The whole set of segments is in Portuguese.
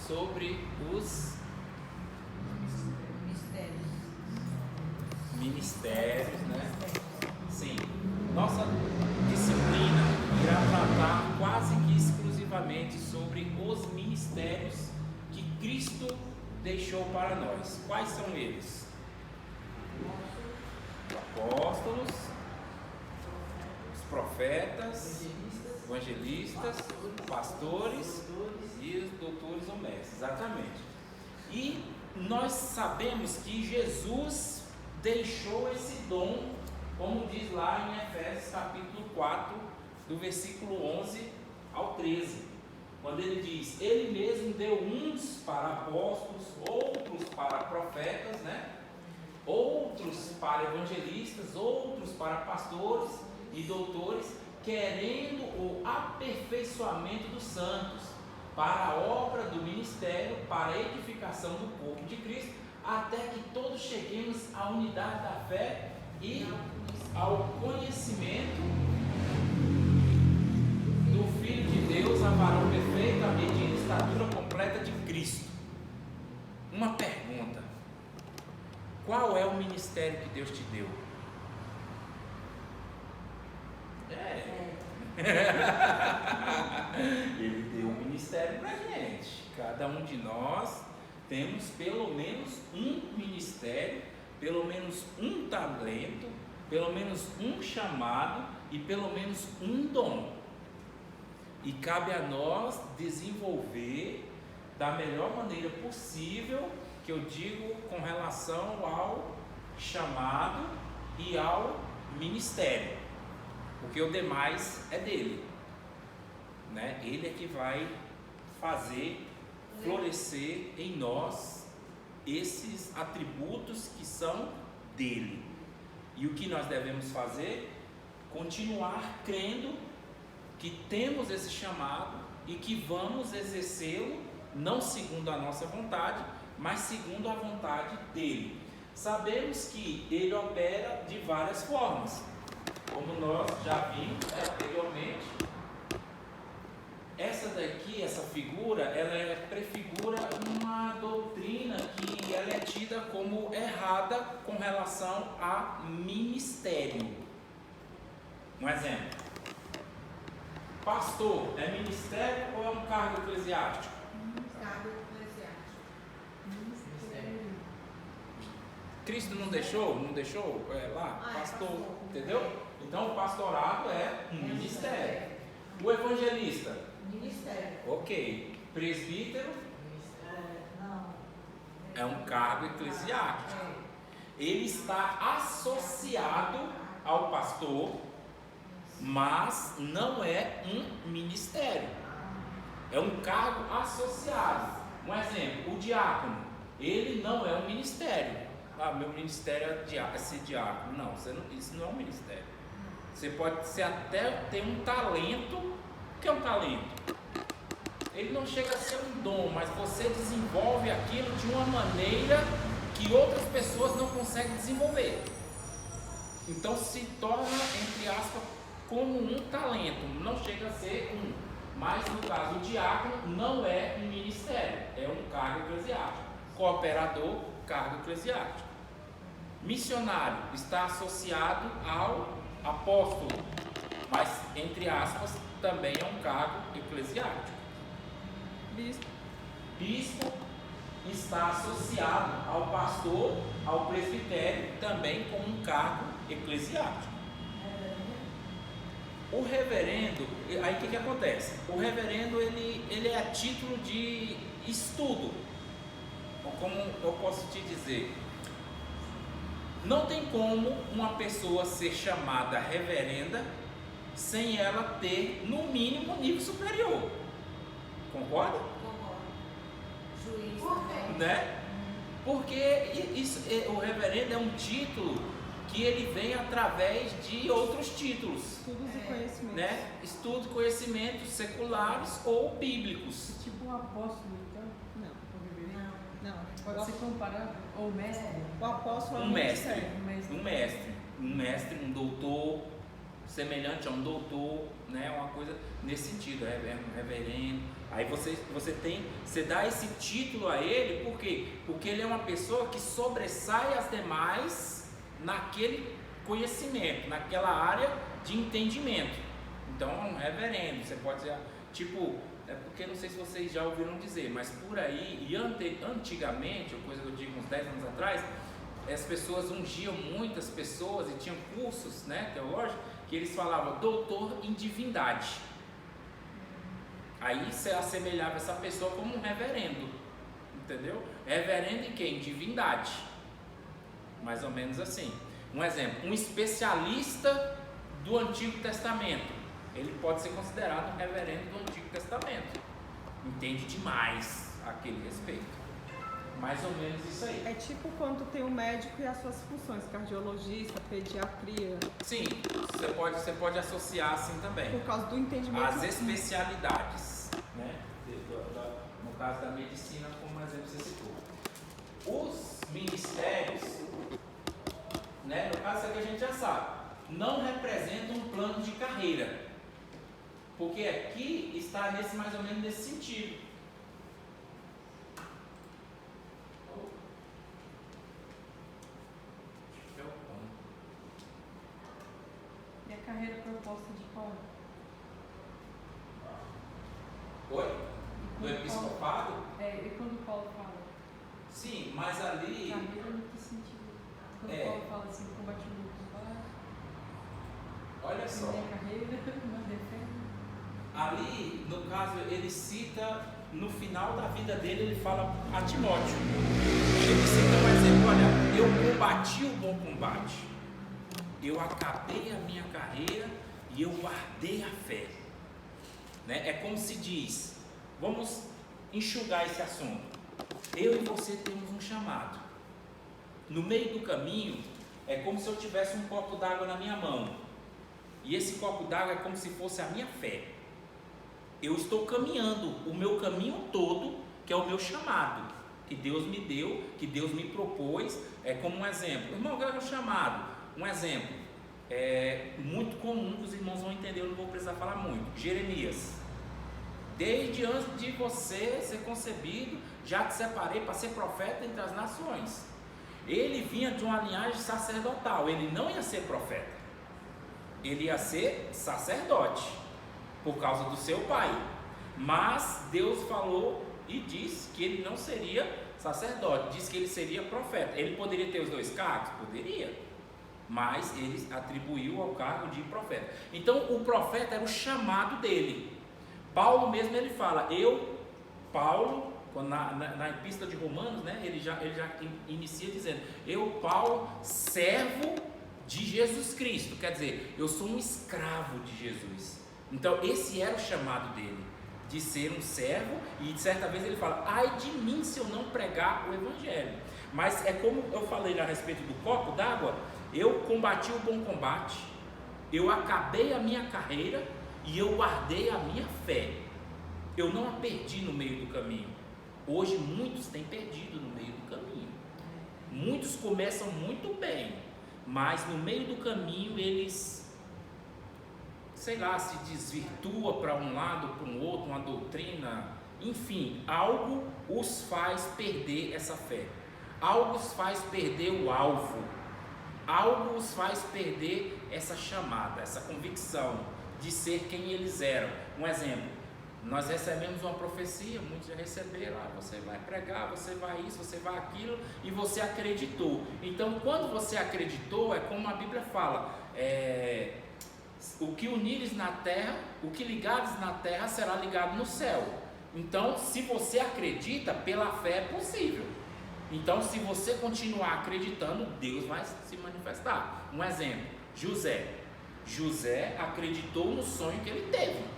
sobre os ministérios, né? Sim, nossa disciplina irá tratar quase que exclusivamente sobre os ministérios que Cristo deixou para nós. Quais são eles? Apóstolos, os profetas, evangelistas, pastores e os doutores ou mestres, exatamente. E nós sabemos que Jesus deixou esse dom, como diz lá em Efésios capítulo 4, do versículo 11 ao 13, quando ele diz: ele mesmo deu uns para apóstolos, outros para profetas, né? Outros para evangelistas, outros para pastores e doutores, querendo o aperfeiçoamento dos santos, para a obra do ministério, para a edificação do corpo de Cristo, até que todos cheguemos à unidade da fé e ao conhecimento do Filho de Deus, a varão perfeito, à medida e estatura completa de Cristo. Uma pergunta: qual é o ministério que Deus te deu? Ele deu um ministério para a gente. Cada um de nós temos pelo menos um ministério, pelo menos um talento, pelo menos um chamado e pelo menos um dom. E cabe a nós desenvolver da melhor maneira possível, que eu digo com relação ao chamado e ao ministério, porque o demais é dele, né? Ele é que vai fazer florescer em nós esses atributos que são dele. E o que nós devemos fazer? Continuar crendo que temos esse chamado e que vamos exercê-lo não segundo a nossa vontade, mas segundo a vontade dele. Sabemos que ele opera de várias formas, como nós já vimos anteriormente. Essa daqui, essa figura, ela prefigura uma doutrina que ela é tida como errada com relação a ministério. Um exemplo: pastor é ministério ou é um cargo eclesiástico? Cargo eclesiástico. Cristo não deixou lá, pastor, entendeu? Então o pastorado é um ministério. O evangelista? Ministério. Ok. Presbítero? Não. É um cargo eclesiástico. Ele está associado ao pastor, mas não é um ministério. É um cargo associado. Um exemplo: o diácono. Ele não é um ministério. Meu ministério é ser diácono. Não, isso não é um ministério. Você pode até ter um talento. O que é um talento? Ele não chega a ser um dom, mas você desenvolve aquilo de uma maneira que outras pessoas não conseguem desenvolver. Então se torna, entre aspas, como um talento. Não chega a ser um. Mas no caso, o diácono não é um ministério, é um cargo eclesiástico. Cooperador, cargo eclesiástico. Missionário está associado ao apóstolo, mas entre aspas também é um cargo eclesiástico. Bispo está associado ao pastor, ao presbitério, também como um cargo eclesiástico. O reverendo, aí o que acontece? O reverendo ele é a título de estudo. Como eu posso te dizer, não tem como uma pessoa ser chamada reverenda sem ela ter, no mínimo, nível superior. Concorda? Concordo. Juiz também. Né? Porque o reverendo é um título que ele vem através de outros títulos. Estudos e conhecimentos. Né? Estudos e conhecimentos seculares ou bíblicos. Tipo um apóstolo, então? Não, o reverendo. Não, pode O ser comparado ao mestre. O apóstolo é Um mestre, ministério. um mestre, um doutor, semelhante a um doutor, né? Uma coisa nesse sentido, um reverendo. Aí você dá esse título a ele, por quê? Porque ele é uma pessoa que sobressai as demais naquele conhecimento, naquela área de entendimento. Então, um reverendo, você pode dizer, tipo, é porque não sei se vocês já ouviram dizer, mas por aí, e antigamente, ou coisa que eu digo uns 10 anos atrás, as pessoas ungiam muitas pessoas e tinham cursos, né, teológicos, que eles falavam doutor em divindade. Aí você assemelhava essa pessoa como um reverendo, entendeu? Reverendo em quem? Divindade. Mais ou menos assim. Um exemplo, um especialista do Antigo Testamento, ele pode ser considerado um reverendo do Antigo Testamento. Entende demais aquele respeito. Mais ou menos isso aí. É tipo quando tem o médico e as suas funções, cardiologista, pediatria. Sim, você pode associar assim também. Por causa do entendimento. As especialidades, né? No caso da medicina, como exemplo você citou. Os ministérios, né? No caso aqui a gente já sabe, não representam um plano de carreira. Porque aqui está mais ou menos nesse sentido. E a carreira proposta de Paulo? Oi? Do episcopado? E quando Paulo fala? Sim, mas ali... Carreira no que sentido? Quando Paulo fala assim, combate o mundo, olha só. minha carreira, não defende. Ali, no caso, ele cita, no final da vida dele, ele fala a Timóteo. Ele cita um exemplo, olha, eu combati o bom combate, eu acabei a minha carreira e eu guardei a fé. Né? É como se diz, vamos enxugar esse assunto. Eu e você temos um chamado. No meio do caminho, é como se eu tivesse um copo d'água na minha mão. E esse copo d'água é como se fosse a minha fé. Eu estou caminhando o meu caminho todo, que é o meu chamado, que Deus me deu, que Deus me propôs, é como um exemplo. Irmão, qual é o chamado? Um exemplo, muito comum que os irmãos vão entender, eu não vou precisar falar muito. Jeremias, desde antes de você ser concebido, já te separei para ser profeta entre as nações. Ele vinha de uma linhagem sacerdotal, ele não ia ser profeta, ele ia ser sacerdote, por causa do seu pai. Mas Deus falou e disse que ele não seria sacerdote, disse que ele seria profeta. Ele poderia ter os dois cargos? Poderia, mas ele atribuiu ao cargo de profeta. Então o profeta era o chamado dele. Paulo mesmo ele fala, Paulo, na epístola de Romanos, né, ele já inicia dizendo, eu, Paulo, servo de Jesus Cristo, quer dizer, eu sou um escravo de Jesus. Então esse era o chamado dele, de ser um servo, e de certa vez ele fala, ai de mim se eu não pregar o evangelho. Mas é como eu falei a respeito do copo d'água, eu combati o bom combate, eu acabei a minha carreira e eu guardei a minha fé. Eu não a perdi no meio do caminho. Hoje muitos têm perdido no meio do caminho. Muitos começam muito bem, mas no meio do caminho eles, sei lá, se desvirtua para um lado, para um outro, uma doutrina, enfim, algo os faz perder essa fé, algo os faz perder o alvo, algo os faz perder essa chamada, essa convicção de ser quem eles eram. Um exemplo, nós recebemos uma profecia, muitos já receberam, você vai pregar, você vai isso, você vai aquilo, e você acreditou. Então quando você acreditou, é como a Bíblia fala, o que unires na terra, o que ligares na terra será ligado no céu. Então se você acredita, pela fé é possível. Então se você continuar acreditando, Deus vai se manifestar. Um exemplo, José acreditou no sonho que ele teve.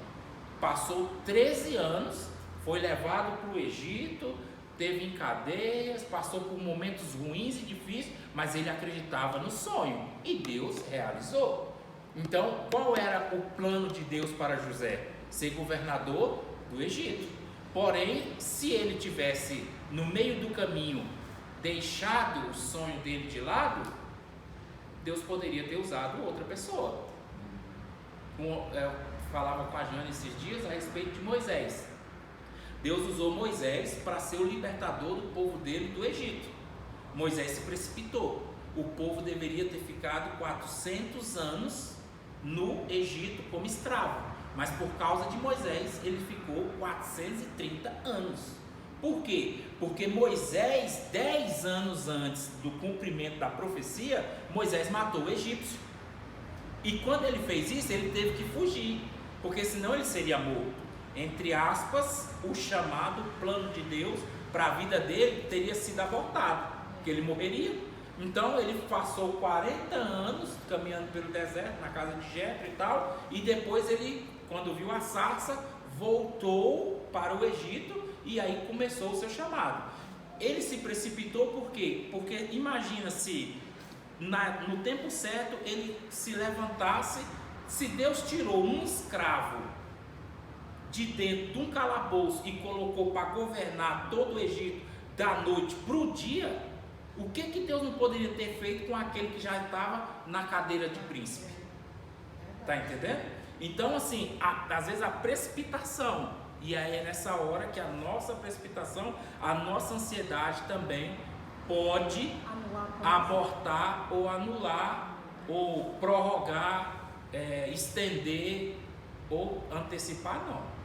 Passou 13 anos, foi levado para o Egito, teve em cadeias, passou por momentos ruins e difíceis, mas ele acreditava no sonho e Deus realizou. Então, qual era o plano de Deus para José? Ser governador do Egito. Porém, se ele tivesse no meio do caminho deixado o sonho dele de lado, Deus poderia ter usado outra pessoa. Falava com a Jane esses dias a respeito de Moisés. Deus usou Moisés para ser o libertador do povo dele do Egito. Moisés se precipitou. O povo deveria ter ficado 400 anos no Egito como escravo, mas por causa de Moisés ele ficou 430 anos. Por quê? Porque Moisés, 10 anos antes do cumprimento da profecia, Moisés matou o egípcio. E quando ele fez isso, ele teve que fugir, porque senão ele seria morto. Entre aspas, o chamado plano de Deus para a vida dele teria sido abortado, porque ele morreria. Então ele passou 40 anos caminhando pelo deserto, na casa de Jetro e tal, e depois ele, quando viu a sarça, voltou para o Egito e aí começou o seu chamado. Ele se precipitou por quê? Porque imagina se no tempo certo ele se levantasse, se Deus tirou um escravo de dentro de um calabouço e colocou para governar todo o Egito da noite para o dia, o que Deus não poderia ter feito com aquele que já estava na cadeira de príncipe? Está entendendo? Então assim, às vezes a precipitação, e aí é nessa hora que a nossa precipitação, a nossa ansiedade também pode abortar ou anular, ou prorrogar, estender ou antecipar não.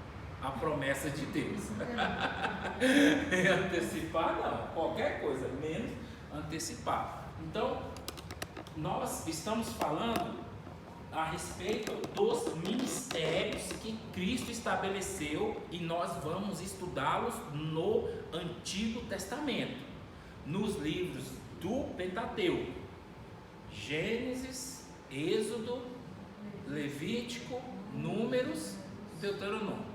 A promessa de Deus. Antecipar não, qualquer coisa, menos antecipar. Então, nós estamos falando a respeito dos ministérios que Cristo estabeleceu e nós vamos estudá-los no Antigo Testamento, nos livros do Pentateuco, Gênesis, Êxodo, Levítico, Números, Deuteronômio.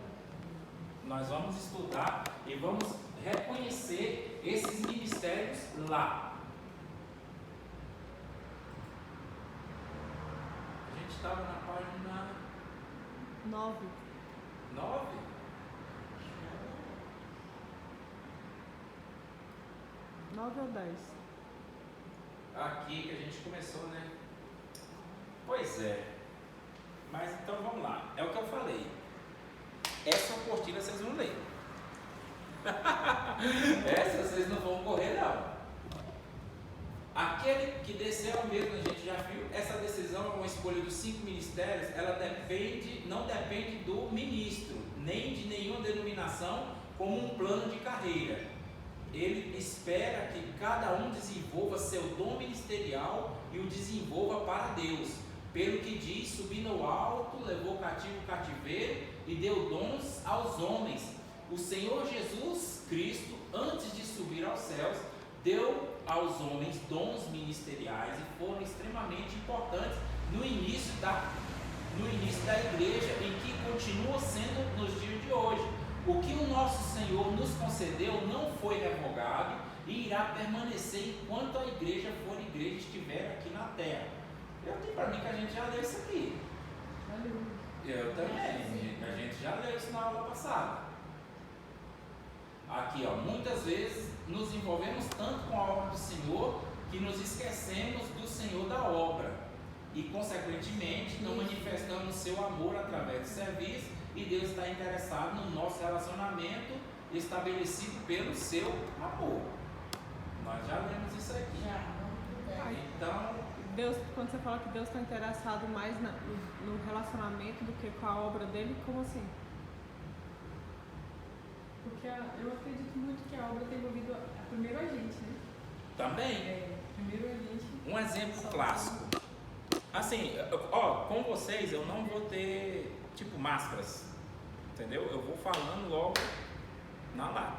Nós vamos estudar e vamos reconhecer esses ministérios lá. A gente estava na página 9. 9? Ou 10? Aqui que a gente começou, né? Pois é. Mas então vamos lá. É o que eu falei. Essa apostila vocês vão ler. Essa vocês não vão correr não. Aquele que desceu mesmo, a gente já viu, essa decisão é uma escolha dos 5 ministérios, ela não depende do ministro, nem de nenhuma denominação como um plano de carreira. Ele espera que cada um desenvolva seu dom ministerial e o desenvolva para Deus. Pelo que diz, subindo ao alto, levou cativo o cativeiro e deu dons aos homens. O Senhor Jesus Cristo, antes de subir aos céus, deu aos homens dons ministeriais e foram extremamente importantes no início da igreja e que continua sendo nos dias de hoje. O que o nosso Senhor nos concedeu não foi revogado e irá permanecer enquanto a igreja for igreja e estiver aqui na terra. Eu tenho para mim que a gente já leu isso aqui. Eu também. A gente já leu isso na aula passada. Aqui, ó, muitas vezes nos envolvemos tanto com a obra do Senhor que nos esquecemos do Senhor da obra e, consequentemente, não manifestamos seu amor através do serviço e Deus está interessado no nosso relacionamento estabelecido pelo seu amor. Nós já lemos isso aqui. Então, Deus, quando você fala que Deus está interessado mais no relacionamento do que com a obra dele, como assim? Porque eu acredito muito que a obra tem envolvido primeiro a gente, né? também, Primeiro a gente. um exemplo clássico. Assim, com vocês eu não vou ter tipo máscaras, entendeu? Eu vou falando logo na lata.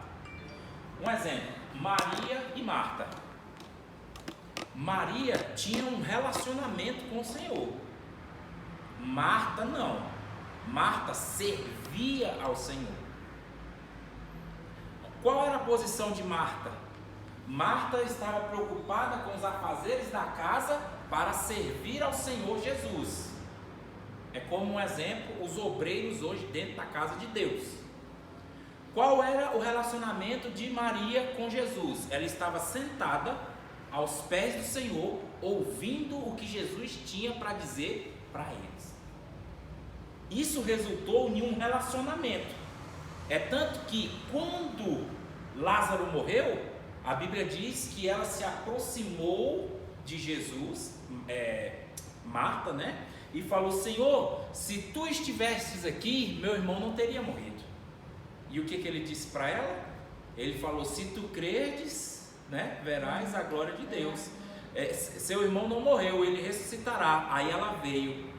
Um exemplo, Maria e Marta. Maria tinha um relacionamento com o Senhor. Marta não. Marta servia ao Senhor. Qual era a posição de Marta? Marta estava preocupada com os afazeres da casa para servir ao Senhor Jesus. É como um exemplo, os obreiros hoje dentro da casa de Deus. Qual era o relacionamento de Maria com Jesus? Ela estava sentada aos pés do Senhor, ouvindo o que Jesus tinha para dizer para eles. Isso resultou em um relacionamento. É tanto que quando Lázaro morreu, a Bíblia diz que ela se aproximou de Jesus, Marta, né? E falou: Senhor, se tu estivesses aqui, meu irmão não teria morrido. E o que ele disse para ela? Ele falou: se tu credes, né, verás a glória de Deus. Seu irmão não morreu, ele ressuscitará. Aí ela veio: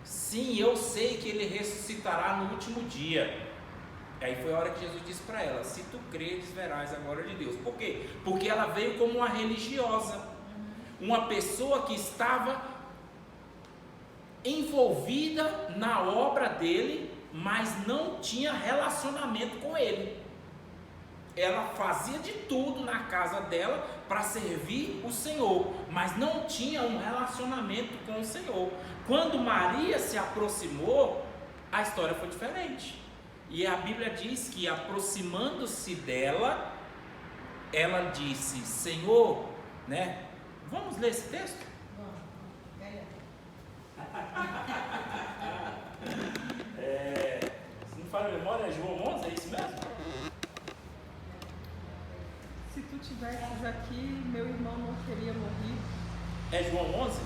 sim, eu sei que ele ressuscitará no último dia. Aí foi a hora que Jesus disse para ela: se tu credes, verás a glória de Deus. Por quê? Porque ela veio como uma religiosa, uma pessoa que estava envolvida na obra dele, mas não tinha relacionamento com ele. Ela fazia de tudo na casa dela para servir o Senhor, mas não tinha um relacionamento com o Senhor. Quando Maria se aproximou, a história foi diferente. E a Bíblia diz que, aproximando-se dela, ela disse: Senhor, né? Vamos ler esse texto? Se não falha a memória, é João 11, é isso mesmo? Se tu tivesses aqui, meu irmão não teria morrido. É João 11?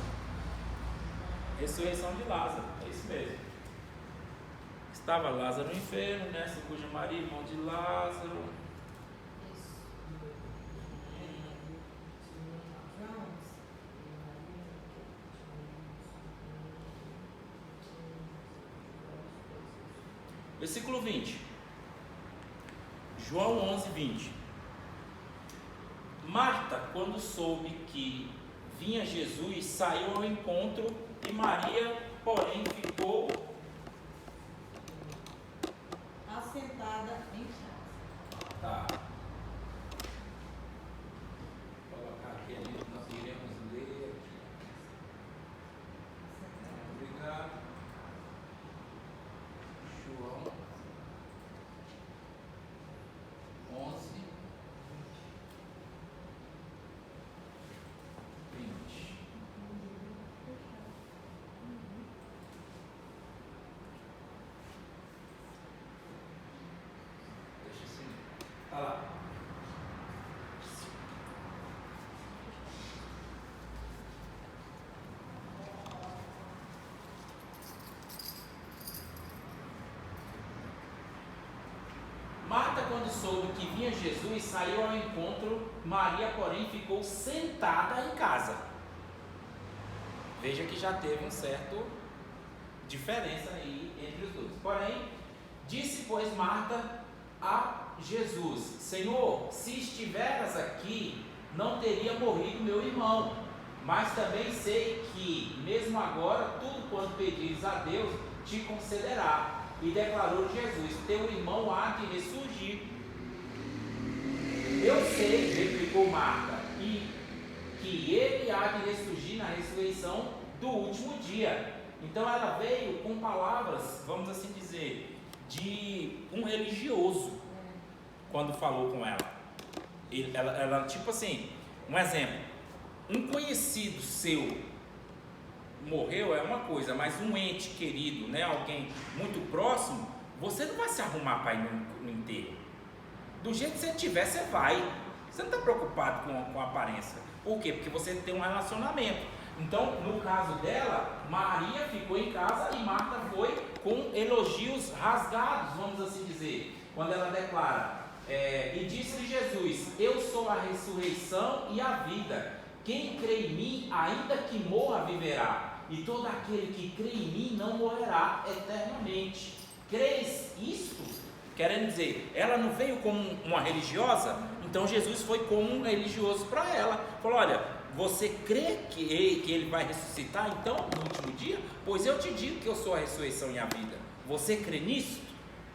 Ressurreição de Lázaro, é isso mesmo. Estava Lázaro enfermo, né? Se cuja Maria, irmão de Lázaro. Versículo 20. João 11, 20. Marta, quando soube que vinha Jesus, saiu ao encontro, e Maria, porém, ficou assentada em casa. Tá. Vou colocar aqui, nós iremos ler. Obrigado. João 11, 20. Deixa assim. Tá lá. Marta, quando soube que vinha Jesus, saiu ao encontro. Maria, porém, ficou sentada em casa. Veja que já teve um certo diferença aí entre os dois. Porém, disse, pois, Marta a Jesus: Senhor, se estiveras aqui, não teria morrido meu irmão. Mas também sei que, mesmo agora, tudo quanto pedires a Deus, te concederá. E declarou Jesus: teu irmão há de ressurgir. Eu sei, replicou Marta, que ele há de ressurgir na ressurreição do último dia. Então ela veio com palavras, vamos assim dizer, de um religioso, quando falou com ela. Ela tipo assim, um exemplo, um conhecido seu morreu é uma coisa, mas um ente querido, né, alguém muito próximo, você não vai se arrumar para ir no enterro. Do jeito que você tiver, você vai. Você não está preocupado com a aparência. Por quê? Porque você tem um relacionamento. Então, no caso dela, Maria ficou em casa e Marta foi com elogios rasgados, vamos assim dizer. Quando ela declara, e disse-lhe Jesus: eu sou a ressurreição e a vida. Quem crê em mim, ainda que morra, viverá. E todo aquele que crê em mim não morrerá eternamente. Crês isto? Querendo dizer, ela não veio como uma religiosa, então Jesus foi como um religioso para ela. Falou: olha, você crê que ele vai ressuscitar então no último dia? Pois eu te digo que eu sou a ressurreição e a vida. Você crê nisso?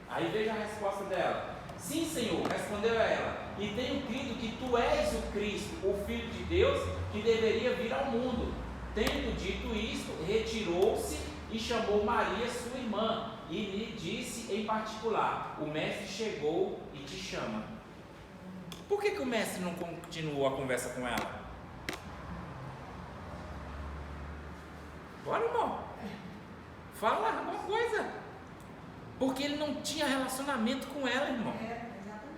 Aí veja a resposta dela: sim, Senhor, respondeu ela, e tenho crido que tu és o Cristo, o Filho de Deus, que deveria vir ao mundo. Tendo dito isto, retirou-se e chamou Maria, sua irmã, e lhe disse em particular: o mestre chegou e te chama. Por que o mestre não continuou a conversa com ela? Bora, irmão, fala alguma coisa. Porque ele não tinha relacionamento com ela, irmão. Exatamente.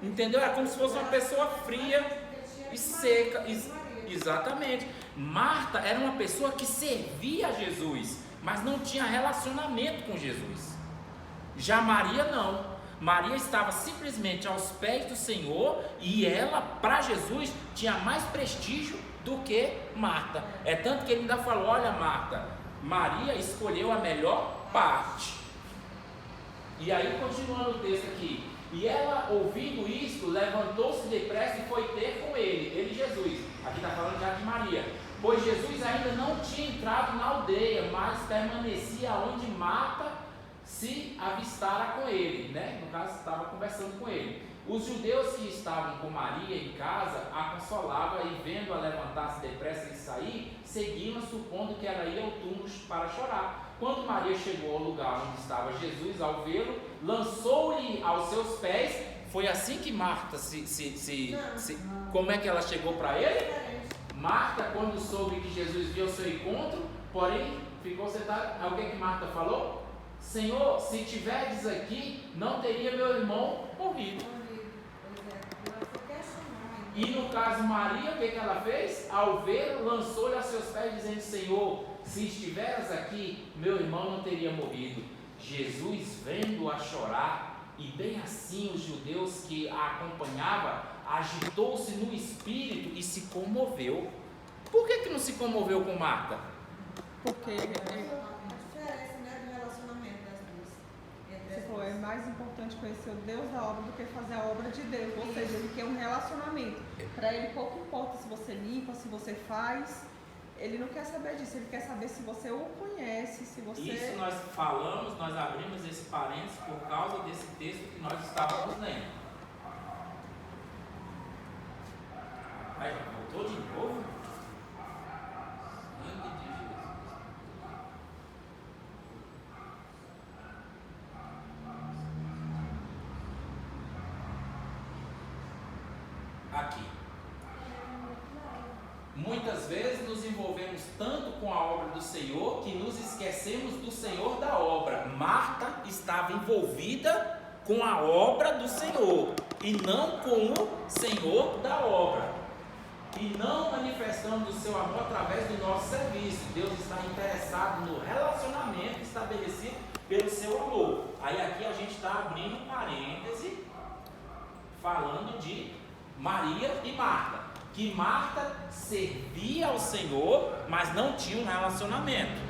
Entendeu? Era como se fosse uma pessoa fria e seca. Exatamente. Marta era uma pessoa que servia a Jesus, mas não tinha relacionamento com Jesus. Já Maria não. Maria estava simplesmente aos pés do Senhor e ela, para Jesus, tinha mais prestígio do que Marta. É tanto que ele ainda falou: olha, Marta, Maria escolheu a melhor parte. E aí, continuando o texto aqui: e ela, ouvindo isto, levantou-se depressa e foi ter com ele Jesus. Aqui está falando já de Maria. Pois Jesus ainda não tinha entrado na aldeia, mas permanecia onde Marta se avistara com ele, né? No caso, estava conversando com ele. Os judeus que estavam com Maria em casa a consolavam, e vendo-a levantar-se depressa e sair, seguiam, supondo que ela ia ao túmulo para chorar. Quando Maria chegou ao lugar onde estava Jesus, ao vê-lo, lançou-lhe aos seus pés. Foi assim que Marta como é que ela chegou para ele? Marta, quando soube que Jesus veio ao seu encontro, porém ficou sentada. O que Marta falou? Senhor, se tiverdes aqui, não teria meu irmão morrido. E no caso Maria, o que ela fez? Ao ver, lançou-lhe a seus pés, dizendo: Senhor, se estiveras aqui, meu irmão não teria morrido. Jesus, vendo-a chorar, e bem assim os judeus que a acompanhavam, agitou-se no espírito e se comoveu. Por que não se comoveu com Marta? Porque A diferença, né, do relacionamento das duas. é mais importante conhecer o Deus da obra do que fazer a obra de Deus. Ou seja, ele quer um relacionamento. Para ele pouco importa se você limpa, se você faz. Ele não quer saber disso, ele quer saber se você o conhece, se você... Isso nós falamos, nós abrimos esse parênteses por causa desse texto que nós estávamos lendo. Aí, voltou de novo? Sangue de Jesus. Aqui. Muitas vezes nos envolvemos tanto com a obra do Senhor que nos esquecemos do Senhor da obra. Marta estava envolvida com a obra do Senhor e não com o Senhor da obra. E não manifestamos o seu amor através do nosso serviço. Deus está interessado no relacionamento estabelecido pelo seu amor. Aí aqui a gente está abrindo um parêntese falando de Maria e Marta. Que Marta servia ao Senhor, mas não tinha um relacionamento.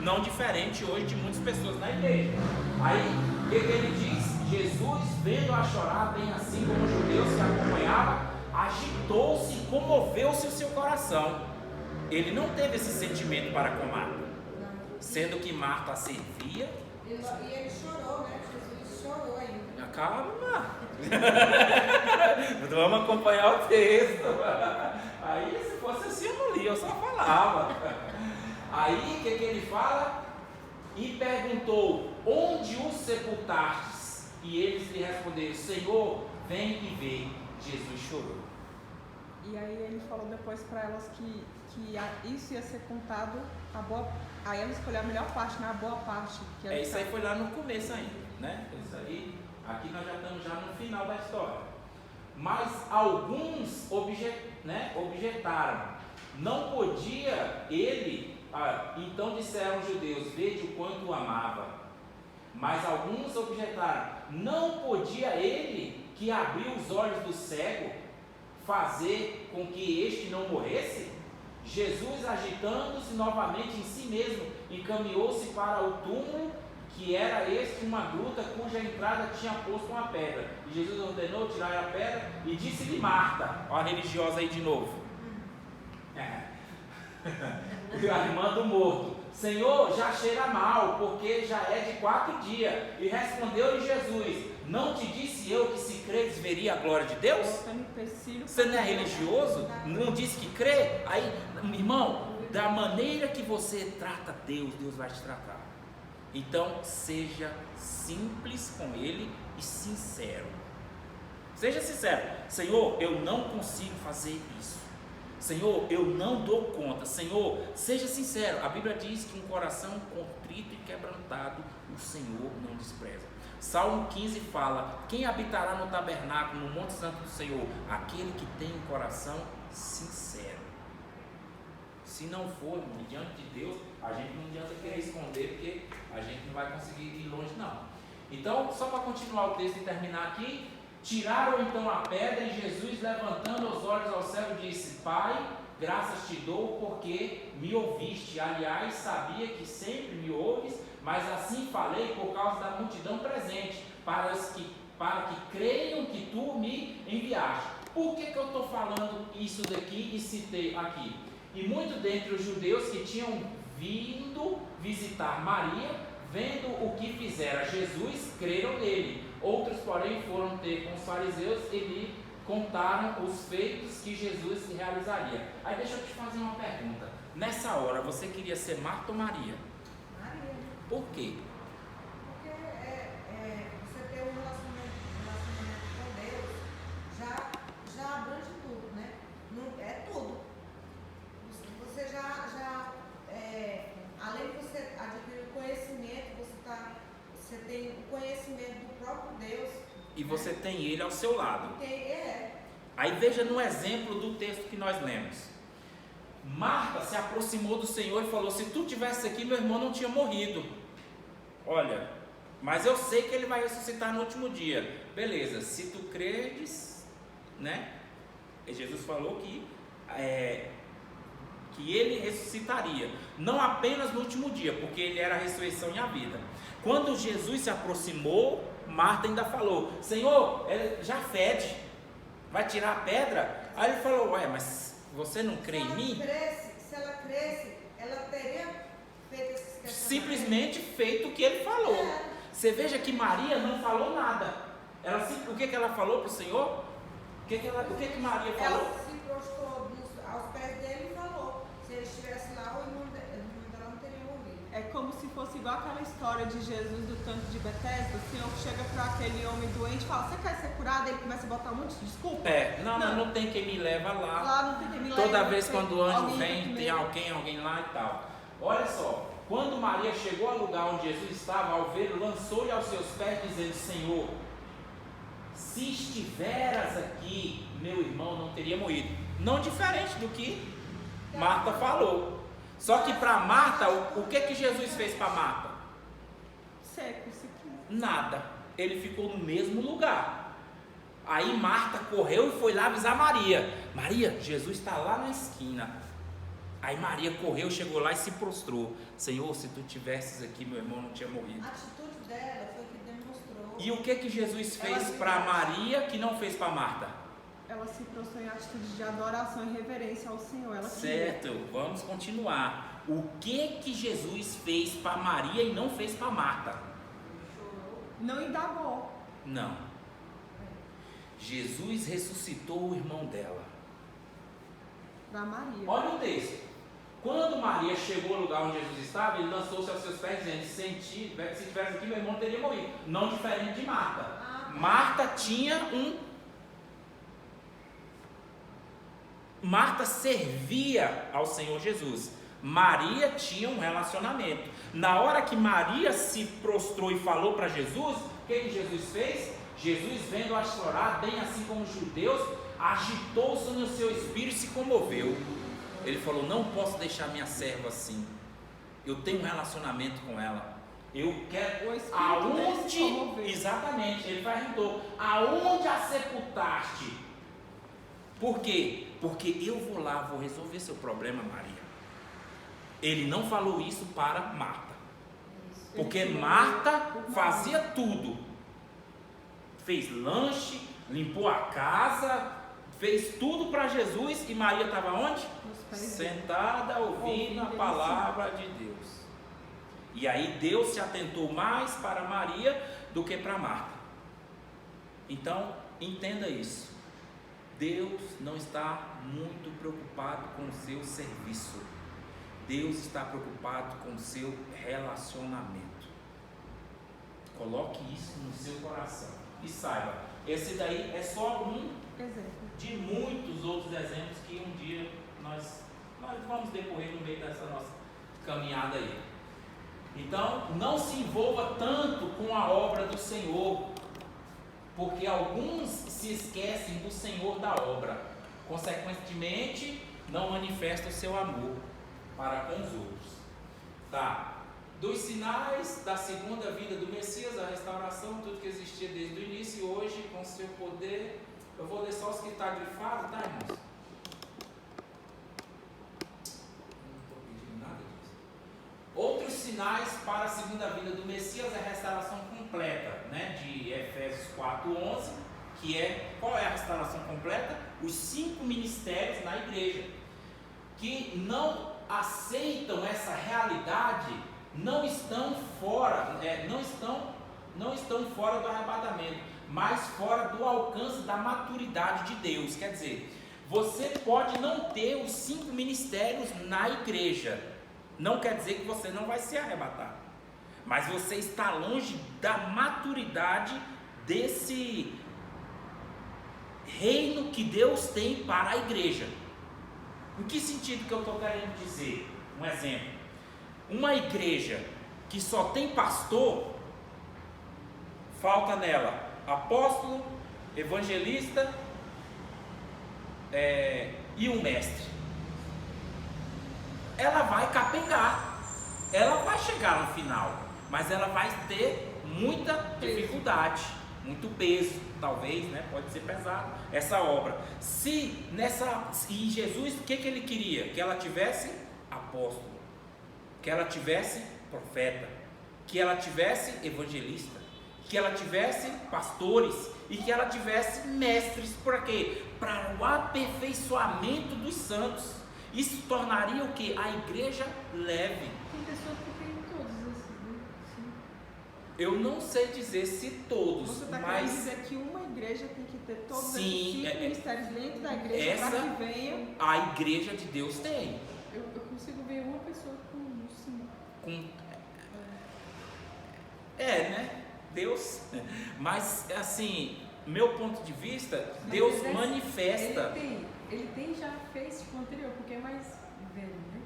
Não diferente hoje de muitas pessoas na igreja. Aí, o que ele diz? Jesus, vendo-a chorar, bem assim como os judeus que a acompanhavam, agitou-se e comoveu-se o seu coração. Ele não teve esse sentimento para com Marta. Sendo que Marta servia. E ele chorou, né? Jesus chorou ainda. Calma. Vamos acompanhar o texto. Aí, se fosse assim, eu não lia, eu só falava. Aí, o que ele fala? E perguntou: onde o sepultastes? E eles lhe responderam: Senhor, vem e vê. Jesus chorou. E aí ele falou depois para elas que isso ia ser contado, aí ela escolheu a melhor parte, a boa parte. Isso aí foi lá no começo ainda, né? Isso aí, aqui nós já estamos no final da história. Mas alguns objetaram: não podia ele, então disseram os judeus: vede o quanto o amava. Mas alguns objetaram: não podia ele, que abriu os olhos do cego, fazer com que este não morresse? Jesus, agitando-se novamente em si mesmo, encaminhou-se para o túmulo, que era este uma gruta cuja entrada tinha posto uma pedra. E Jesus ordenou tirar a pedra e disse-lhe Marta, ó a religiosa aí de novo, a irmã do morto: Senhor, já cheira mal, porque já é de 4 dias. E respondeu-lhe Jesus: não te disse eu que se creres veria a glória de Deus? Você não é religioso? Não disse que crê? Aí, irmão, da maneira que você trata Deus, Deus vai te tratar. Então, seja simples com Ele e sincero. Seja sincero: Senhor, eu não consigo fazer isso. Senhor, eu não dou conta. Senhor, seja sincero. A Bíblia diz que um coração contrito e quebrantado o Senhor não despreza. Salmo 15 fala: quem habitará no tabernáculo, no monte santo do Senhor? Aquele que tem um coração sincero. Se não for, irmão, diante de Deus, a gente não adianta querer esconder, porque a gente não vai conseguir ir longe, não. Então, só para continuar o texto e terminar aqui, tiraram então a pedra e Jesus, levantando os olhos ao céu, disse: Pai, graças te dou porque me ouviste. Aliás, sabia que sempre me ouves, mas assim falei por causa da multidão presente, para que creiam que tu me enviaste. Por que eu estou falando isso daqui e citei aqui? E muito dentre os judeus que tinham vindo visitar Maria, vendo o que fizera Jesus, creram nele. Outros, porém, foram ter com os fariseus e lhe contaram os feitos que Jesus realizaria. Aí deixa eu te fazer uma pergunta. Nessa hora, você queria ser Marta ou Maria? Maria. Por quê? Porque você ter um relacionamento com Deus já abrange tudo, né? Não, é tudo. Você além de você adquirir o conhecimento, você tem o conhecimento do próprio Deus. E você tem ele ao seu lado. É. Aí veja no exemplo do texto que nós lemos. Marta se aproximou do Senhor e falou: se tu tivesse aqui, meu irmão não tinha morrido. Olha, mas eu sei que ele vai ressuscitar no último dia. Beleza, se tu credes, né? E Jesus falou que ele ressuscitaria, não apenas no último dia, porque ele era a ressurreição e a vida. Quando Jesus se aproximou, Marta ainda falou: Senhor, já fede, vai tirar a pedra? Aí ele falou: ué, mas você não crê em mim? Se ela cresce, ela teria feito esses questionamentos. Simplesmente feito o que ele falou. Você veja que Maria não falou nada. O que ela falou para o Senhor? O que Maria falou? Ela se prostrou aos pés dele e falou: se ele estivesse lá, o irmão dela não teria morrido. É como se fosse igual aquela história de Jesus do tanque de Betesda. O Senhor chega para aquele homem doente e fala: você quer ser curado? Ele começa a botar um monte de desculpa. Não tem quem me leva lá. Lá não tem quem me leva. Toda vez quando o anjo vem, tem alguém lá e tal. Olha só, quando Maria chegou ao lugar onde Jesus estava, ao ver, lançou-lhe aos seus pés, dizendo: Senhor, se estiveras aqui, meu irmão não teria morrido. Não diferente do que Marta falou. Só que para Marta, o que Jesus fez para Marta? Seco, isso aqui. Nada. Ele ficou no mesmo lugar. Aí Marta correu e foi lá avisar Maria: Maria, Jesus está lá na esquina. Aí Maria correu, chegou lá e se prostrou: Senhor, se tu tivesses aqui, meu irmão não tinha morrido. A atitude dela foi que demonstrou. E o que Jesus fez para Maria que não fez para Marta? Ela se prostrou em atitude de adoração e reverência ao Senhor. Certo, vamos continuar. O que Jesus fez para Maria e não fez para Marta? Não indagou. Não. Jesus ressuscitou o irmão dela. Para Maria. Olha o texto. Quando Maria chegou ao lugar onde Jesus estava, ele lançou-se aos seus pés, dizendo: se tivesse aqui, meu irmão teria morrido. Não diferente de Marta. Marta servia ao Senhor Jesus. Maria tinha um relacionamento. Na hora que Maria se prostrou e falou para Jesus, o que Jesus fez? Jesus, vendo-a chorar, bem assim como os judeus, agitou-se no seu espírito e se comoveu. Ele falou: não posso deixar minha serva assim. Eu tenho um relacionamento com ela. Eu quero. Aonde? Exatamente, ele perguntou: aonde a sepultaste? Por quê? Porque eu vou lá, vou resolver seu problema, Maria. Ele não falou isso para Marta. Porque Marta fazia tudo. Fez lanche, limpou a casa, fez tudo para Jesus. E Maria estava onde? Sentada, ouvindo a palavra de Deus. E aí Deus se atentou mais para Maria do que para Marta. Então, entenda isso. Deus não está muito preocupado com o seu serviço. Deus está preocupado com o seu relacionamento. Coloque isso no seu coração. E saiba, esse daí é só um de muitos outros exemplos que um dia nós vamos decorrer no meio dessa nossa caminhada aí. Então, não se envolva tanto com a obra do Senhor, porque alguns se esquecem do Senhor da obra, consequentemente, não manifestam o seu amor para com os outros. Tá? Dos sinais da segunda vinda do Messias, a restauração, tudo que existia desde o início, e hoje, com seu poder, eu vou ler só os que está grifado, tá, irmãos? Outros sinais para a segunda vinda do Messias é a restauração completa, né, de Efésios 4:11, que é, qual é a restauração completa? Os 5 ministérios na igreja, que não aceitam essa realidade, não estão fora do arrebatamento, mas fora do alcance da maturidade de Deus. Quer dizer, você pode não ter os 5 ministérios na igreja, não quer dizer que você não vai ser arrebatado, mas você está longe da maturidade desse reino que Deus tem para a igreja. Em que sentido que eu estou querendo dizer? Um exemplo: uma igreja que só tem pastor, falta nela apóstolo, evangelista e um mestre. Ela vai capengar, ela vai chegar no final, mas ela vai ter muita dificuldade, muito peso, talvez, né? Pode ser pesado essa obra. E Jesus, o que ele queria? Que ela tivesse apóstolo, que ela tivesse profeta, que ela tivesse evangelista, que ela tivesse pastores e que ela tivesse mestres. Para quê? Para o aperfeiçoamento dos santos. Isso tornaria o que? A igreja leve. Tem pessoas que têm todos esses, né? Sim. Eu não sei dizer se todos, Você está mas querendo dizer que uma igreja tem que ter todos sim, esses 5 ministérios dentro da igreja para que venham. a igreja de Deus tem. Eu consigo ver uma pessoa com 5. Né? Deus. Mas assim, meu ponto de vista, Mas Deus ele manifesta. Ele já fez tipo anterior, porque é mais velho, né?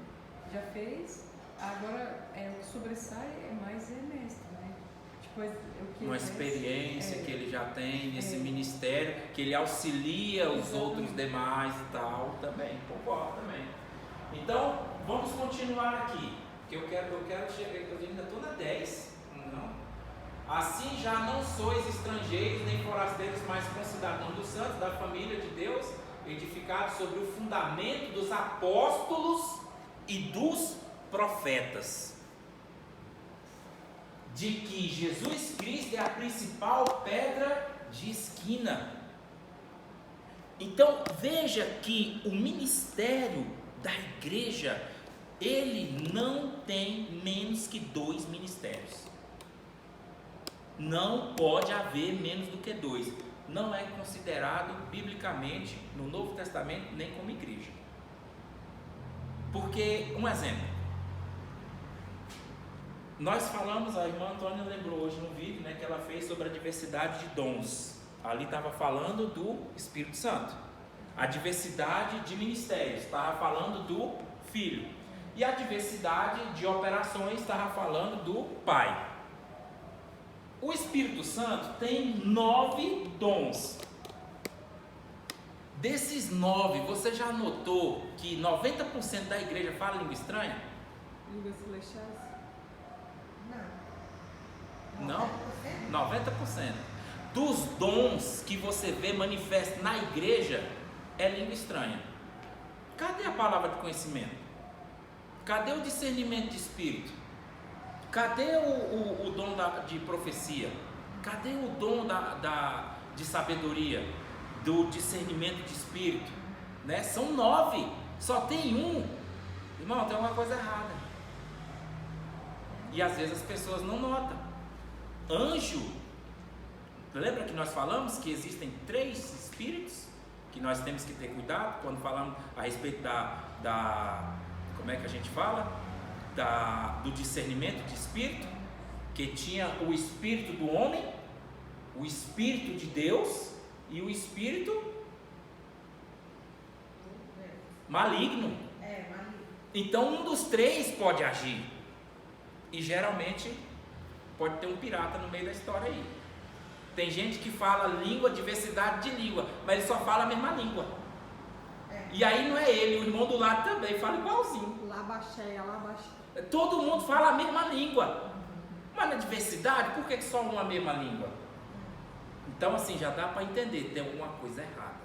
Já fez, agora o que sobressai é mestre, né? Tipo, o que Uma ele experiência fez, que ele já tem nesse ministério, que ele auxilia os Exatamente. outros demais e tal, também, concordo também. Então, vamos continuar aqui, que eu quero chegar, eu ainda estou na 10, não? Assim já não sois estrangeiros nem forasteiros, mas concidadãos dos santos, da família de Deus, edificados sobre o fundamento dos apóstolos e dos profetas, de que Jesus Cristo é a principal pedra de esquina. Então veja que o ministério da igreja, ele não tem menos que 2 ministérios. Não pode haver menos do que 2. Não é considerado biblicamente no Novo Testamento nem como igreja. Porque, um exemplo, nós falamos, a irmã Antônia lembrou hoje no vídeo, né, que ela fez sobre a diversidade de dons. Ali estava falando do Espírito Santo. A diversidade de ministérios estava falando do Filho. E a diversidade de operações estava falando do Pai. O Espírito Santo tem 9 dons. Desses 9, você já notou que 90% da igreja fala língua estranha? Línguas celestiais? Não. Não? 90%. Dos dons que você vê manifesto na igreja é língua estranha. Cadê a palavra de conhecimento? Cadê o discernimento de espírito? Cadê o dom de profecia? Cadê o dom de sabedoria? Do discernimento de espírito? Né? São 9, só tem um. Irmão, tem alguma coisa errada. E às vezes as pessoas não notam. Anjo, lembra que nós falamos que existem 3 espíritos? Que nós temos que ter cuidado quando falamos a respeito como é que a gente fala? Do discernimento de espírito, que tinha o espírito do homem, o espírito de Deus e o espírito maligno. Maligno. Então um dos 3 pode agir. E geralmente pode ter um pirata no meio da história aí. Tem gente que fala língua, diversidade de língua, mas ele só fala a mesma língua. E aí não é ele, o irmão do lado também fala igualzinho. Labaxéia. Todo mundo fala a mesma língua. Mas na diversidade, por que só uma mesma língua? Então assim, já dá para entender, tem alguma coisa errada.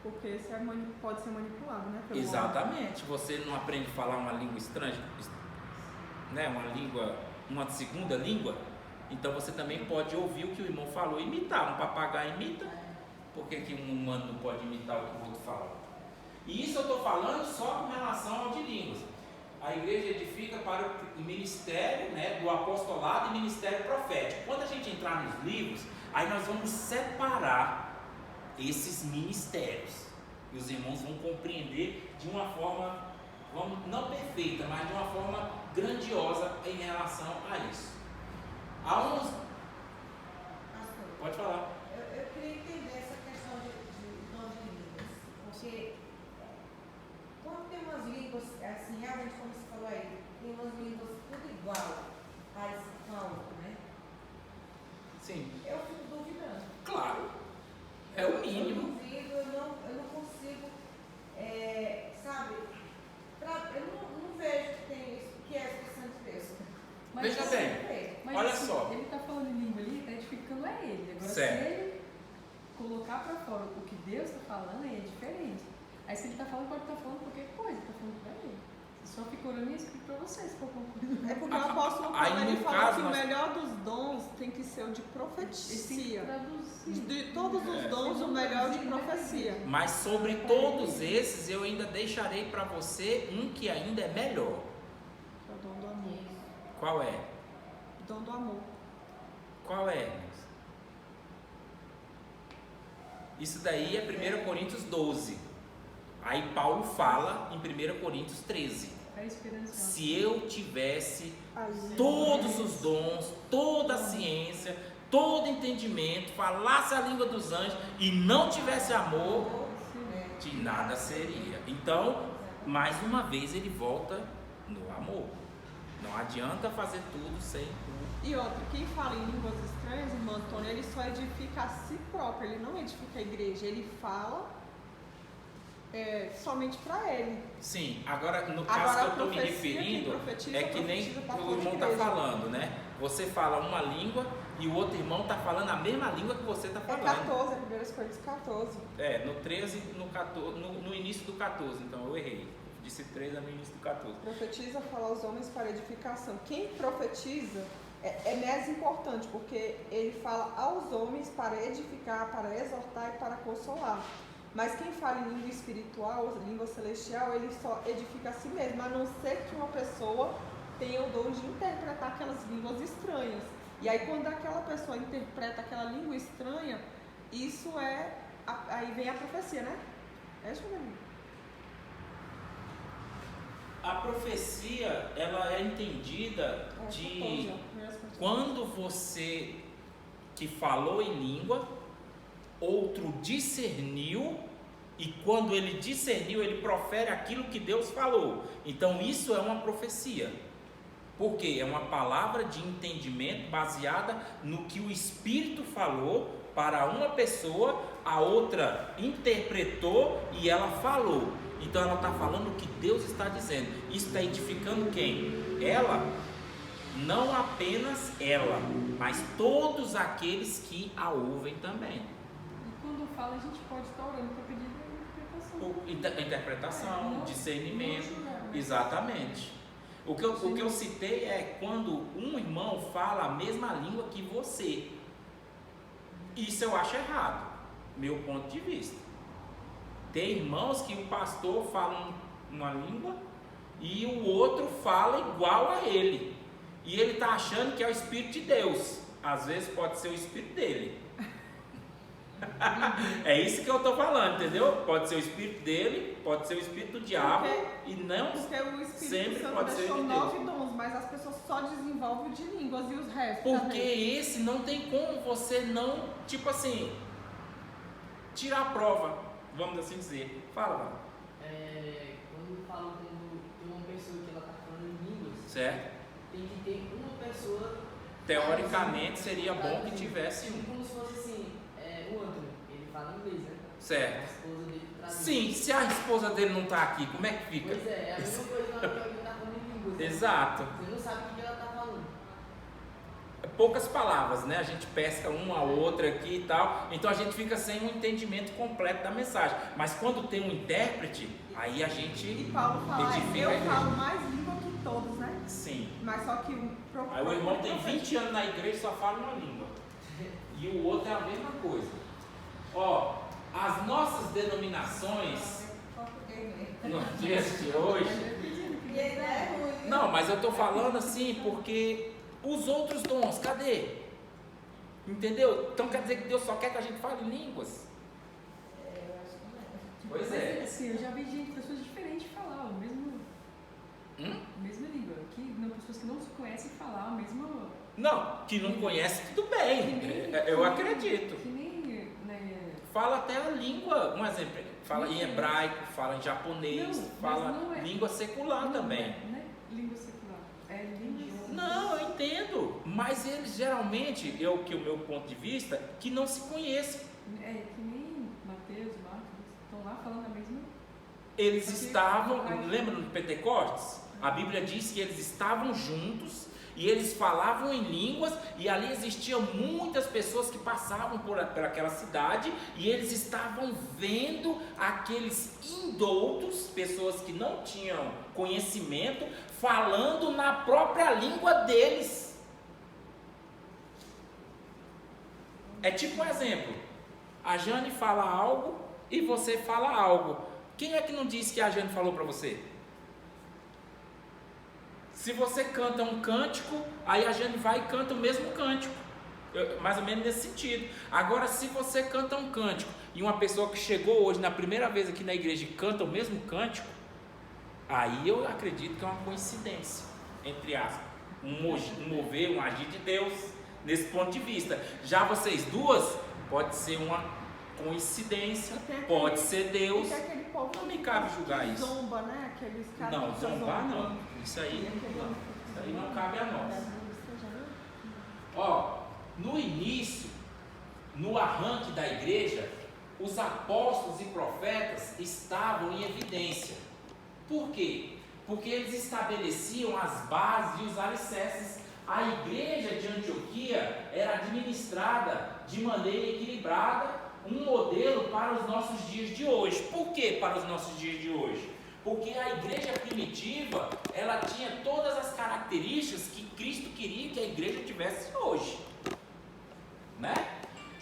Porque isso pode ser manipulado, né? Exatamente. Você não aprende a falar uma língua estranha, né? Uma segunda língua. Então você também pode ouvir o que o irmão falou e imitar. Um papagaio imita. Por que um humano não pode imitar o que o outro fala? E isso eu estou falando só com relação ao de línguas. A igreja edifica para o ministério, né, do apostolado e ministério profético. Quando a gente entrar nos livros, aí nós vamos separar esses ministérios. E os irmãos vão compreender de uma forma, não perfeita, mas de uma forma grandiosa em relação a isso. Há uns... Pode falar. Eu queria entender essa questão de dom de línguas. Porque quando tem umas línguas, assim, realmente como você falou aí, tem umas línguas tudo igual, parece com a outra, né? Sim. Eu fico duvidando. Claro. É o mínimo. Eu duvido, eu não consigo, sabe? Eu não vejo que tem isso, que é a expressão de Deus. Mas Veja assim, bem, mas olha assim, só. Ele está falando em língua ali, está edificando é ele. Agora, Certo. se ele colocar para fora o que Deus está falando, aí é diferente. Aí se ele está falando, pode estar falando qualquer coisa, está falando para ele. Você só fica orando e escrito para você, se for concluído. É porque o apóstolo Aí, Paulo ele no falou caso, que o nós- melhor dos dons tem que ser o de Ele tem que profecia. traduzir. De todos os dons, o melhor de profecia. Mas sobre todos esses, eu ainda deixarei para você um que ainda é melhor. Que é o dom do amor. Qual é? Dom do amor. Qual é? Isso daí é 1 Coríntios 12. Aí Paulo fala em 1 Coríntios 13. A esperança. Se eu tivesse Aí, todos os dons, toda a ciência, todo entendimento, falasse a língua dos anjos e não tivesse amor, de nada seria. Então, mais uma vez ele volta no amor. Não adianta fazer tudo sem o... E outro, quem fala em línguas estranhas, irmão Antônio, ele só edifica a si próprio, ele não edifica a igreja, ele fala somente para ele. Sim, agora no caso Agora, que eu a estou me profecia, referindo, quem profetiza, é que nem profetiza pra o toda irmão está igreja. falando, né? Você fala uma língua e o outro irmão está falando a mesma língua que você está É falando. 14, 1 Coríntios 14. No 13, no 14, no início do 14, então eu errei. Disse 13 no início do 14. Profetiza fala aos homens para edificação. Quem profetiza é mais importante, porque ele fala aos homens para edificar, para exortar e para consolar. Mas quem fala em língua espiritual, língua celestial, ele só edifica a si mesmo, a não ser que uma pessoa tenha o dom de interpretar aquelas línguas estranhas. E aí quando aquela pessoa interpreta aquela língua estranha, isso aí vem a profecia, né? Juliana? A profecia, ela é entendida de quando você que falou em língua, outro discerniu, e quando ele discerniu, ele profere aquilo que Deus falou. Então isso é uma profecia. Porque é uma palavra de entendimento baseada no que o Espírito falou para uma pessoa, a outra interpretou e ela falou. Então ela está falando o que Deus está dizendo. Isso está edificando quem? Ela. Não apenas ela, mas todos aqueles que a ouvem também. E quando fala, a gente pode estar orando para pedir interpretação. Interpretação, discernimento. Não julgar, né? Exatamente. O que eu citei é quando um irmão fala a mesma língua que você. Isso eu acho errado, meu ponto de vista. Tem irmãos que o pastor fala uma língua e o outro fala igual a ele. E ele está achando que é o Espírito de Deus. Às vezes pode ser o Espírito dele. É isso que eu estou falando, entendeu? Pode ser o Espírito dele, pode ser o Espírito do diabo. E não Porque o Espírito sempre Santo pode ser deixou de 9 Deus. dons, mas as pessoas só desenvolvem de línguas e os restos Porque também. esse não tem como você não, tipo assim, tirar a prova, vamos assim dizer. Fala, mano. Quando falam tem uma pessoa que ela está falando em línguas, Certo? tem que ter uma pessoa. Teoricamente seria bom que tivesse Tipo um. como se fosse assim, o Anthony, ele fala inglês, né? A Certo. esposa dele traduz. Sim, se a esposa dele não está aqui, como é que fica? Pois é a mesma coisa na hora que alguém tá falando em línguas. Né? Exato. Você não sabe o que ela tá falando. Poucas palavras, né? A gente pesca uma a outra aqui e tal, então a gente fica sem um entendimento completo da mensagem. Mas quando tem um intérprete, aí a gente E Paulo fala, edifica a eu igreja. falo mais língua que todos, né? Sim. Mas só que Aí o irmão tem 20 anos na igreja e só fala uma língua. E o outro é a mesma coisa. Ó, as nossas denominações Português mesmo. nos dias de hoje. E ainda é ruim, viu? Não, mas eu estou falando assim porque os outros dons, cadê? Entendeu? Então quer dizer que Deus só quer que a gente fale línguas? Eu acho que não. Pois Mas, é. assim, eu já vi pessoas diferentes falar a mesma língua. Pessoas que não se conhecem falar a mesma. Não, que não conhece, tudo bem. Eu acredito. Que nem. Né, Fala até a língua, um exemplo, fala em hebraico, fala em japonês, Não, mas fala não é. língua secular também. Não é língua secular. É língua. Não, eu entendo, mas eles geralmente, que o meu ponto de vista, que não se conhecem. É que nem Mateus, Marcos, estão lá falando a mesma. Eles Porque- estavam, lembra no Pentecostes? A Bíblia diz que eles estavam juntos e eles falavam em línguas, e ali existiam muitas pessoas que passavam por aquela cidade, e eles estavam vendo aqueles indoutos, pessoas que não tinham conhecimento, falando na própria língua deles. É tipo um exemplo: a Jane fala algo e você fala algo. Quem é que não disse que a Jane falou para você? Se você canta um cântico, aí a Jane vai e canta o mesmo cântico, mais ou menos nesse sentido. Agora, se você canta um cântico e uma pessoa que chegou hoje na primeira vez aqui na igreja e canta o mesmo cântico, aí eu acredito que é uma coincidência, entre aspas, um mover, um agir de Deus, nesse ponto de vista. Já vocês duas, pode ser uma coincidência, pode ser Deus. Porque aquele povo Não me cabe julgar isso. Zomba, né? Aqueles caras Não, que ficam zombar zombando. não. Isso aí Aquele- isso aí não cabe a nós. Você já viu? Ó, no início, no arranque da igreja, os apóstolos e profetas estavam em evidência. Por quê? Porque eles estabeleciam as bases e os alicerces. A igreja de Antioquia era administrada de maneira equilibrada, um modelo para os nossos dias de hoje. Por que para os nossos dias de hoje? Porque a igreja primitiva, ela tinha todas as características que Cristo queria que a igreja tivesse hoje, né?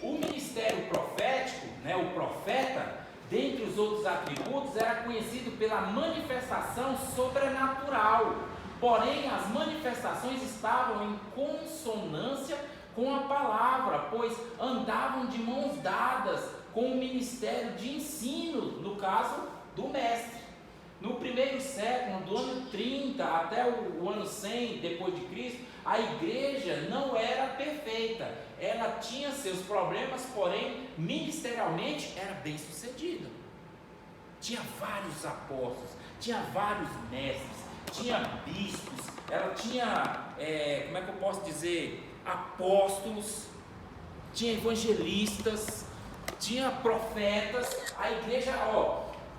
O ministério profético, né, o profeta, dentre os outros atributos, era conhecido pela manifestação sobrenatural. Porém, as manifestações estavam em consonância com a palavra, pois andavam de mãos dadas com o ministério de ensino, no caso do mestre. No primeiro século, do ano 30 até o ano 100 depois de Cristo, a igreja não era perfeita. Ela tinha seus problemas, porém, ministerialmente era bem sucedida. Tinha vários apóstolos, tinha vários mestres, tinha bispos, ela tinha, como é que eu posso dizer, apóstolos, tinha evangelistas, tinha profetas. A igreja,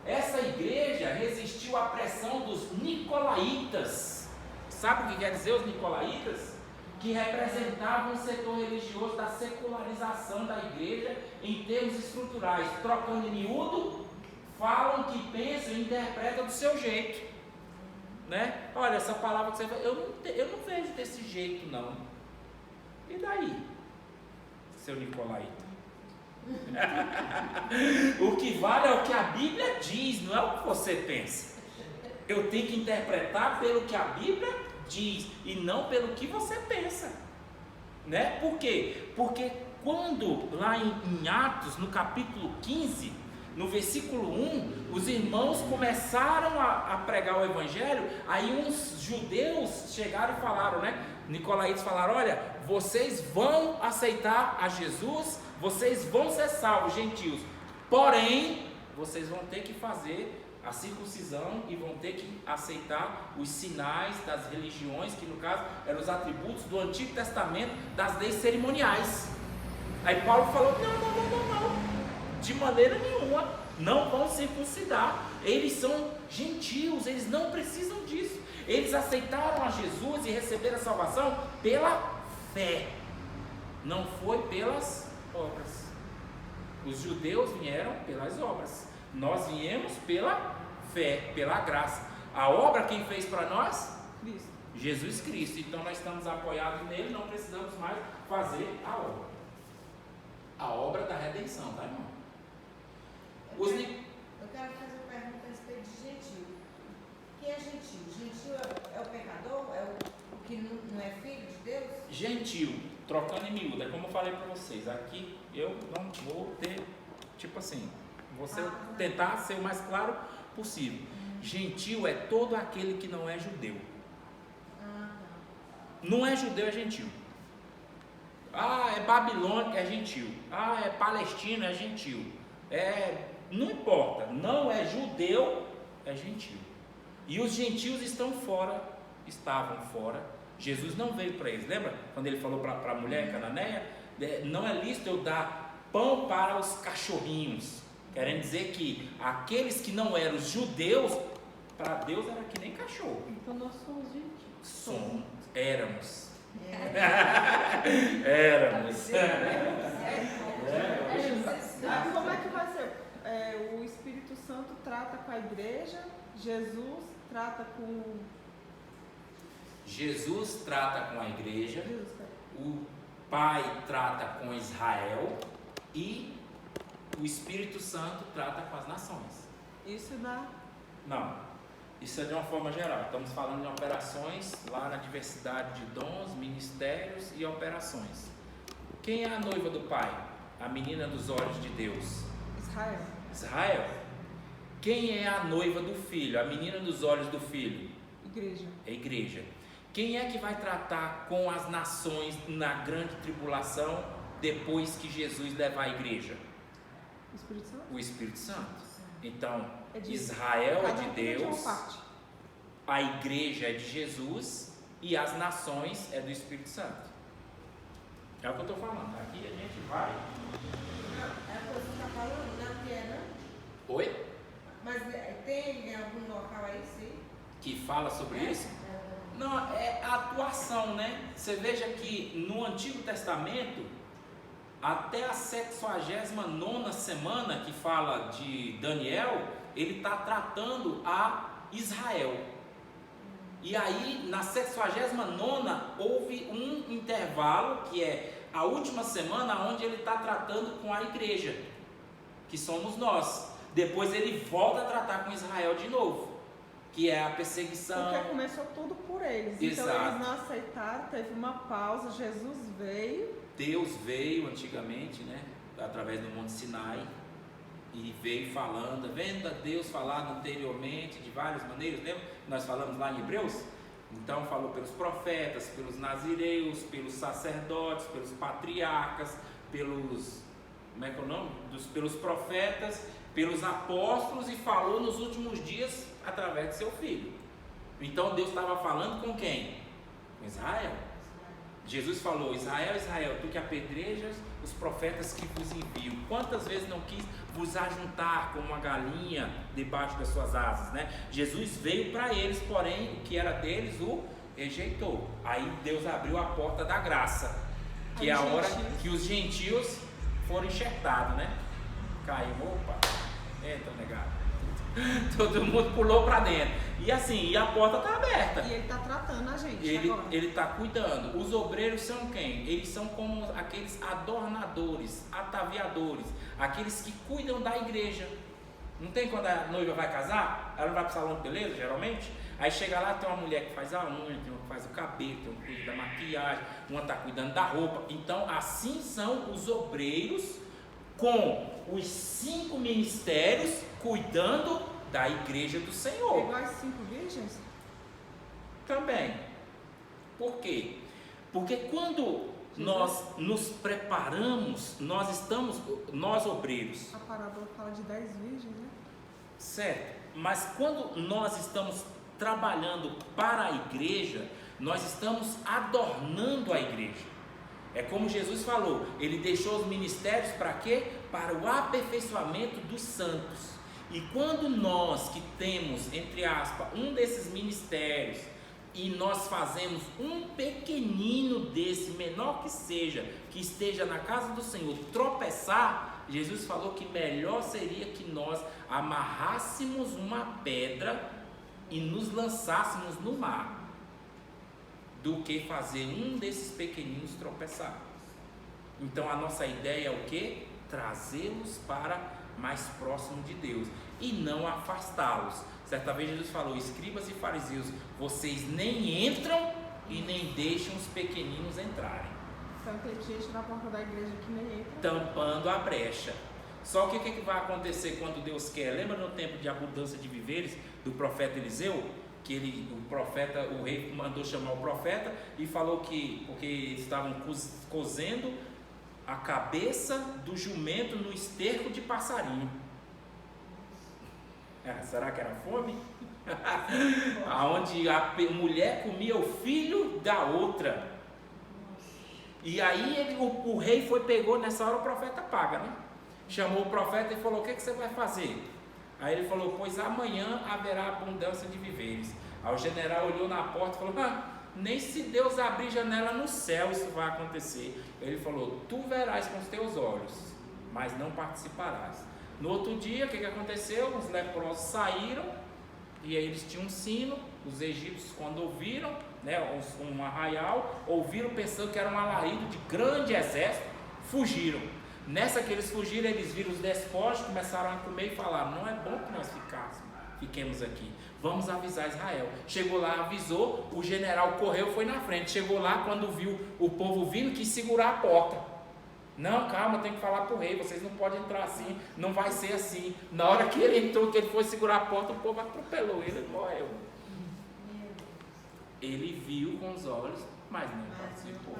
essa igreja resistiu à pressão dos nicolaítas. Sabe o que quer dizer os nicolaítas? Que representavam o setor religioso da secularização da igreja em termos estruturais. Trocando em miúdo, falam que pensam e interpretam do seu jeito, né? Olha, essa palavra que você fala, eu não vejo desse jeito não. E daí, seu nicolaíta? O que vale é o que a Bíblia diz, não é o que você pensa. Eu tenho que interpretar pelo que a Bíblia diz e não pelo que você pensa, né? Por quê? Porque quando lá em Atos, no capítulo 15, no versículo 1, os irmãos começaram a pregar o evangelho, aí uns judeus chegaram e falaram, né? Nicolaítas falaram: olha, vocês vão aceitar a Jesus, vocês vão ser salvos, gentios, porém, vocês vão ter que fazer a circuncisão e vão ter que aceitar os sinais das religiões, que no caso eram os atributos do Antigo Testamento, das leis cerimoniais. Aí Paulo falou: não, de maneira nenhuma, não vão circuncidar. Eles são gentios, eles não precisam disso. Eles aceitaram a Jesus e receberam a salvação pela fé, não foi pelas obras. Os judeus vieram pelas obras, nós viemos pela fé, pela graça. A obra quem fez para nós? Cristo. Jesus Cristo. Então nós estamos apoiados nele, não precisamos mais fazer a obra da redenção, tá, irmão? Eu quero fazer uma pergunta a respeito de gentil. Quem é gentil? Gentil é o pecador? É o que não é filho de Deus? Gentil, trocando em miúdo, é como eu falei para vocês, aqui eu não vou ter, tipo assim, vou tentar ser o mais claro possível. Gentil é todo aquele que não é judeu. Não é judeu, é gentil. É babilônico, é gentil. É palestino, é gentil. Não importa, não é judeu, é gentil. E os gentios estavam fora. Jesus não veio para eles. Lembra quando ele falou para a mulher cananeia? Não é lícito eu dar pão para os cachorrinhos. Querendo dizer que aqueles que não eram judeus, para Deus era que nem cachorro. Então nós somos gentios. Éramos. Como é que vai ser? O Espírito Santo trata com a igreja, Jesus trata com a igreja, o Pai trata com Israel e o Espírito Santo trata com as nações. Isso dá? Não, isso é de uma forma geral. Estamos falando de operações lá na diversidade de dons, ministérios e operações. Quem é a noiva do Pai? A menina dos olhos de Deus? Israel. Quem é a noiva do Filho? A menina dos olhos do Filho? Igreja. É a igreja. Quem é que vai tratar com as nações na grande tribulação depois que Jesus levar a igreja? O Espírito Santo. O Espírito Santo. Então, Israel é de Deus, a igreja é de Jesus e as nações é do Espírito Santo. É o que eu estou falando. Aqui a gente vai. É a coisa que você está falando, não é, né? Oi? Mas tem algum local aí, sim? Que fala sobre isso? Não, é a atuação, né? Você veja que no Antigo Testamento, até a 79ª semana que fala de Daniel, ele está tratando a Israel. E aí, na 79ª, houve um intervalo, que é a última semana, onde ele está tratando com a igreja, que somos nós. Depois ele volta a tratar com Israel de novo, que é a perseguição. Porque começou tudo por eles. Exato. Então eles não aceitaram, teve uma pausa, Jesus veio. Deus veio antigamente, né, através do Monte Sinai, e veio falando, vendo a Deus falar anteriormente de várias maneiras, lembra? Nós falamos lá em Hebreus. Então falou pelos profetas, pelos nazireus, pelos sacerdotes, pelos patriarcas, pelos, como é que é o nome? Pelos profetas, pelos apóstolos, e falou nos últimos dias através de seu filho. Então Deus estava falando com quem? Com Israel. Jesus falou: Israel, Israel, tu que apedrejas os profetas que vos envio, quantas vezes não quis vos ajuntar como uma galinha debaixo das suas asas, né? Jesus veio para eles, porém o que era deles o rejeitou. Aí Deus abriu a porta da graça, que é a hora que os gentios foram enxertados, né? Caiu, opa, entra, negado. Todo mundo pulou para dentro. E assim, e a porta está aberta. E ele está tratando a gente agora. Ele está cuidando. Os obreiros são quem? Eles são como aqueles adornadores, ataviadores, aqueles que cuidam da igreja. Não tem quando a noiva vai casar? Ela vai para o salão de beleza, geralmente? Aí chega lá, tem uma mulher que faz a unha, tem uma que faz o cabelo, tem uma que cuida da maquiagem, uma está cuidando da roupa. Então, assim são os obreiros, com os 5 ministérios cuidando da igreja do Senhor. Igual as 5 virgens? Também. Por quê? Porque quando nós nos preparamos, nós obreiros. A parábola fala de 10 virgens, né? Certo, mas quando nós estamos trabalhando para a igreja, nós estamos adornando a igreja. É como Jesus falou, ele deixou os ministérios para quê? Para o aperfeiçoamento dos santos. E quando nós que temos, entre aspas, um desses ministérios, e nós fazemos um pequenino desse, menor que seja, que esteja na casa do Senhor, tropeçar, Jesus falou que melhor seria que nós amarrássemos uma pedra e nos lançássemos no mar, do que fazer um desses pequeninos tropeçar. Então a nossa ideia é o quê? Trazê-los para mais próximo de Deus e não afastá-los. Certa vez Jesus falou, escribas e fariseus, vocês nem entram e nem deixam os pequeninos entrarem. Então tem gente na porta da igreja que nem entra. Tampando a brecha. Só que o que vai acontecer quando Deus quer? Lembra no tempo de abundância de viveres do profeta Eliseu? Que o rei mandou chamar o profeta e falou que, porque eles estavam cozendo a cabeça do jumento no esterco de passarinho. Será que era fome? Aonde a mulher comia o filho da outra. E aí o rei pegou, nessa hora o profeta paga, né? Chamou o profeta e falou, o que você vai fazer? Aí ele falou, pois amanhã haverá abundância de viveres. Aí o general olhou na porta e falou, nem se Deus abrir janela no céu isso vai acontecer. Ele falou, tu verás com os teus olhos, mas não participarás. No outro dia, o que aconteceu? Os leprosos saíram, e aí eles tinham um sino. Os egípcios, quando ouviram, né, um arraial, ouviram pensando que era um alarido de grande exército, fugiram. Nessa que eles fugiram, eles viram os despojos, começaram a comer e falaram, não é bom que nós fiquemos aqui, vamos avisar Israel. Chegou lá, avisou, o general correu, foi na frente, chegou lá, quando viu o povo vindo, quis segurar a porta. Não, calma, tem que falar para o rei, vocês não podem entrar assim, não vai ser assim. Na hora que ele entrou, que ele foi segurar a porta, o povo atropelou ele, morreu. Ele viu com os olhos, mas não participou.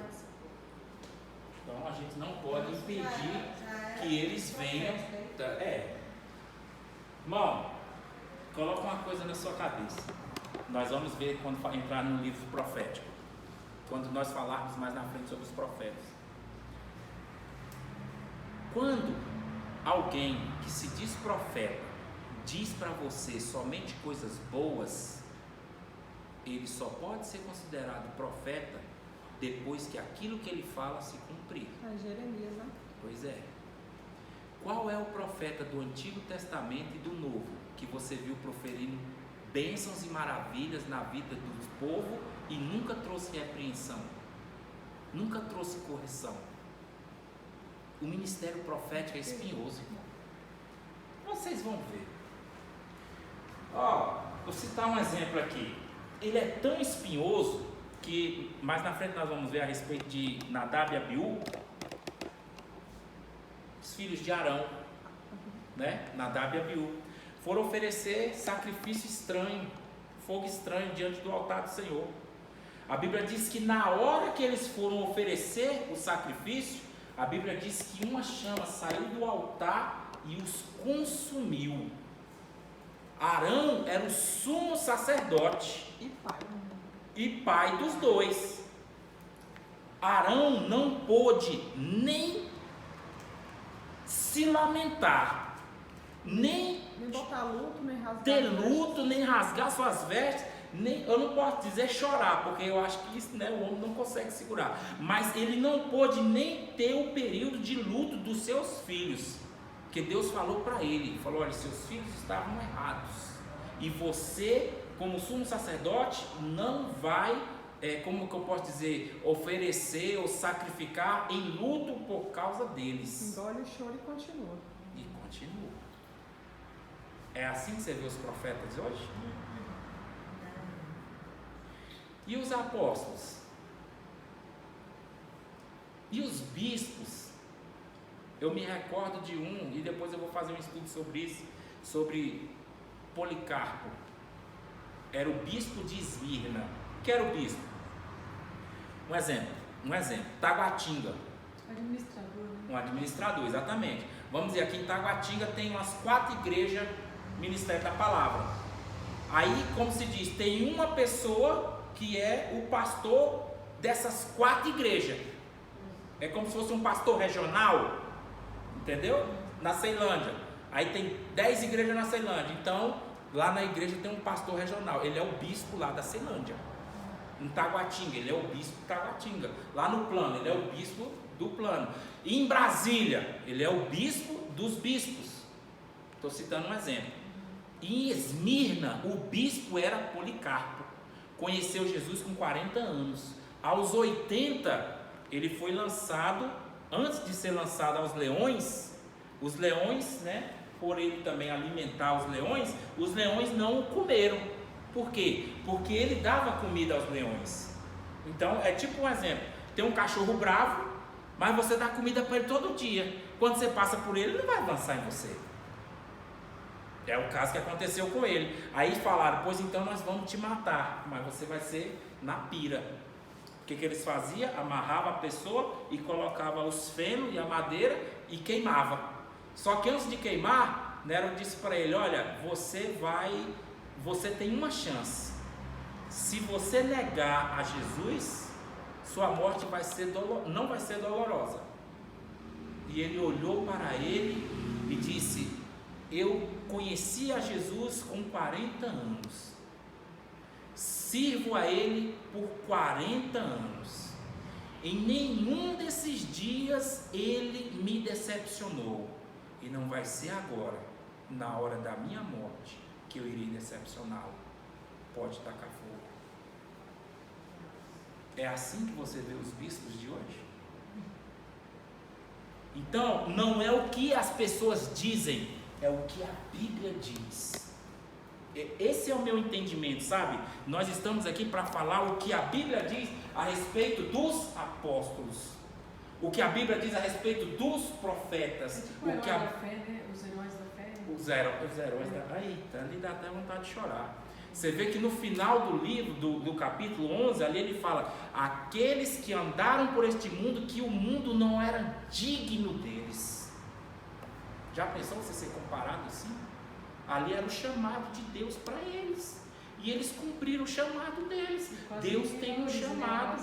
Então a gente não pode impedir que eles venham. Irmão, coloca uma coisa na sua cabeça. Nós vamos ver quando entrar no livro profético, quando nós falarmos mais na frente sobre os profetas. Quando alguém que se diz profeta diz para você somente coisas boas, ele só pode ser considerado profeta depois que aquilo que ele fala se cumprir. Jeremias, né? Pois é. Qual é o profeta do Antigo Testamento e do Novo que você viu proferindo bênçãos e maravilhas na vida do povo e nunca trouxe repreensão? Nunca trouxe correção? O ministério profético é espinhoso, irmão. Vocês vão ver. Vou citar um exemplo aqui. Ele é tão espinhoso que mais na frente nós vamos ver a respeito de Nadab e Abiú, os filhos de Arão, né? Nadab e Abiú foram oferecer sacrifício estranho, fogo estranho diante do altar do Senhor. A Bíblia diz que na hora que eles foram oferecer o sacrifício, a Bíblia diz que uma chama saiu do altar e os consumiu. Arão era o sumo sacerdote e pai dos dois. Arão não pôde nem se lamentar, nem botar luto, nem rasgar ter luto, nem rasgar suas vestes. Eu não posso dizer chorar, porque eu acho que isso, né, o homem não consegue segurar. Mas ele não pôde nem ter o período de luto dos seus filhos, porque Deus falou para ele, falou, olha, seus filhos estavam errados, e você, como sumo sacerdote, não vai, como que eu posso dizer, oferecer ou sacrificar em luto por causa deles. Engole o choro e continua. E continua. É assim que você vê os profetas hoje? E os apóstolos? E os bispos? Eu me recordo de um, e depois eu vou fazer um estudo sobre isso, sobre Policarpo. Era o bispo de Esmirna. O que era o bispo? Um exemplo, Taguatinga. Administrador, né? Um administrador, exatamente. Vamos dizer, aqui em Taguatinga tem umas 4 igrejas ministério da palavra. Aí, como se diz, tem uma pessoa que é o pastor dessas 4 igrejas. É como se fosse um pastor regional, entendeu? Na Ceilândia. Aí tem 10 igrejas na Ceilândia. Então, lá na igreja tem um pastor regional. Ele é o bispo lá da Ceilândia. Em Taguatinga, ele é o bispo de Taguatinga. Lá no Plano, ele é o bispo do Plano. E em Brasília, ele é o bispo dos bispos. Estou citando um exemplo. Em Esmirna, o bispo era Policarpo. Conheceu Jesus com 40 anos. Aos 80, ele foi lançado, antes de ser lançado aos leões, os leões, né, por ele também alimentar os leões não o comeram. Por quê? Porque ele dava comida aos leões. Então, é tipo um exemplo, tem um cachorro bravo, mas você dá comida para ele todo dia. Quando você passa por ele, ele não vai avançar em você. É o caso que aconteceu com ele. Aí falaram, pois então nós vamos te matar, mas você vai ser na pira. O que eles faziam? Amarrava a pessoa e colocava os fenos e a madeira e queimava. Só que antes de queimar, Nero disse para ele, olha, você tem uma chance. Se você negar a Jesus, sua morte não vai ser dolorosa. E ele olhou para ele e disse, eu conheci a Jesus com 40 anos. Sirvo a ele por 40 anos. Em nenhum desses dias ele me decepcionou. E não vai ser agora, na hora da minha morte, que eu irei decepcioná-lo. Pode tacar fogo. É assim que você vê os bispos de hoje? Então, não é o que as pessoas dizem, é o que a Bíblia diz. Esse é o meu entendimento, sabe? Nós estamos aqui para falar o que a Bíblia diz a respeito dos apóstolos. O que a Bíblia diz a respeito dos profetas. É tipo o herói da fé, né? Os heróis da fé. Os heróis da... Aí, ali dá até vontade de chorar. Você vê que no final do livro, do capítulo 11, ali ele fala, aqueles que andaram por este mundo, que o mundo não era digno deles. Já pensou você ser comparado assim? Ali era o chamado de Deus para eles. E eles cumpriram o chamado deles. Deus tem um chamado.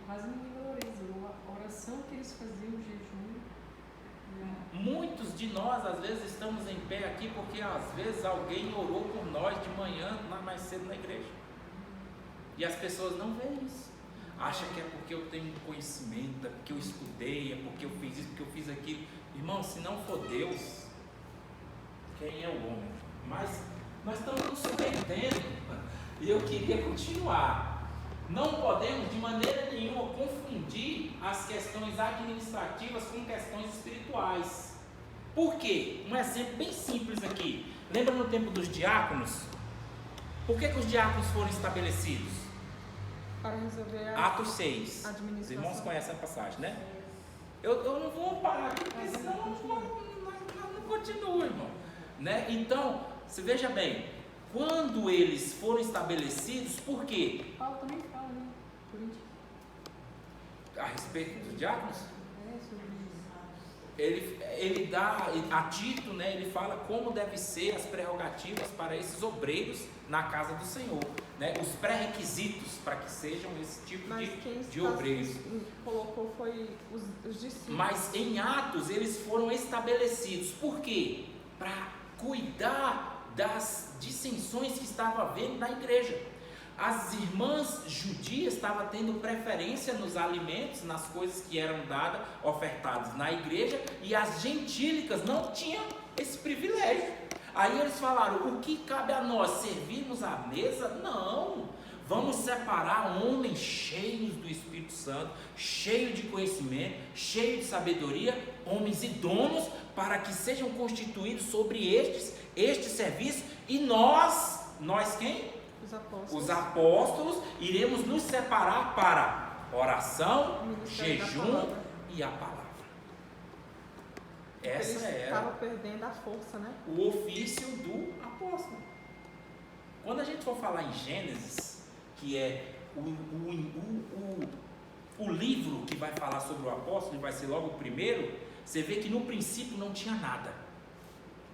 Quase ninguém valoriza. A oração que eles faziam, o jejum. Muitos de nós, às vezes, estamos em pé aqui porque, às vezes, alguém orou por nós de manhã, mais cedo na igreja. E as pessoas não veem isso. Acham que é porque eu tenho conhecimento, é porque eu estudei, é porque eu fiz isso, porque eu fiz aquilo. Irmão, se não for Deus, quem é o homem? Mas nós estamos nos surpreendendo. E eu queria continuar. Não podemos de maneira nenhuma confundir as questões administrativas com questões espirituais. Por quê? Um exemplo bem simples aqui. Lembra no tempo dos diáconos? Por que os diáconos foram estabelecidos? Para resolver Atos 6. Os irmãos conhecem a passagem, né? Eu não vou parar aqui, porque senão não continua, irmão. Né? Então, você veja bem, quando eles foram estabelecidos, por quê? Paulo também fala, né? Coríntios. A respeito dos diáconos? É, sobre isso. Ele dá a Tito, né, ele fala como deve ser as prerrogativas para esses obreiros na casa do Senhor, né, os pré-requisitos para que sejam esse tipo de obreiros. Colocou foi os discípulos. Mas em Atos eles foram estabelecidos. Por quê? Para cuidar das dissensões que estavam havendo na igreja. As irmãs judias estavam tendo preferência nos alimentos, nas coisas que eram dadas, ofertadas na igreja, e as gentílicas não tinham esse privilégio. Aí eles falaram, o que cabe a nós? Servirmos à mesa? Não, vamos separar homens cheios do Espírito Santo, cheios de conhecimento, cheios de sabedoria, homens idôneos, para que sejam constituídos sobre este serviço, e nós quem? Os apóstolos, iremos nos separar para oração, jejum e a palavra. Essa era estava perdendo a força, né? o ofício do apóstolo. Quando a gente for falar em Gênesis, que é o livro que vai falar sobre o apóstolo, e vai ser logo o primeiro, você vê que no princípio não tinha nada.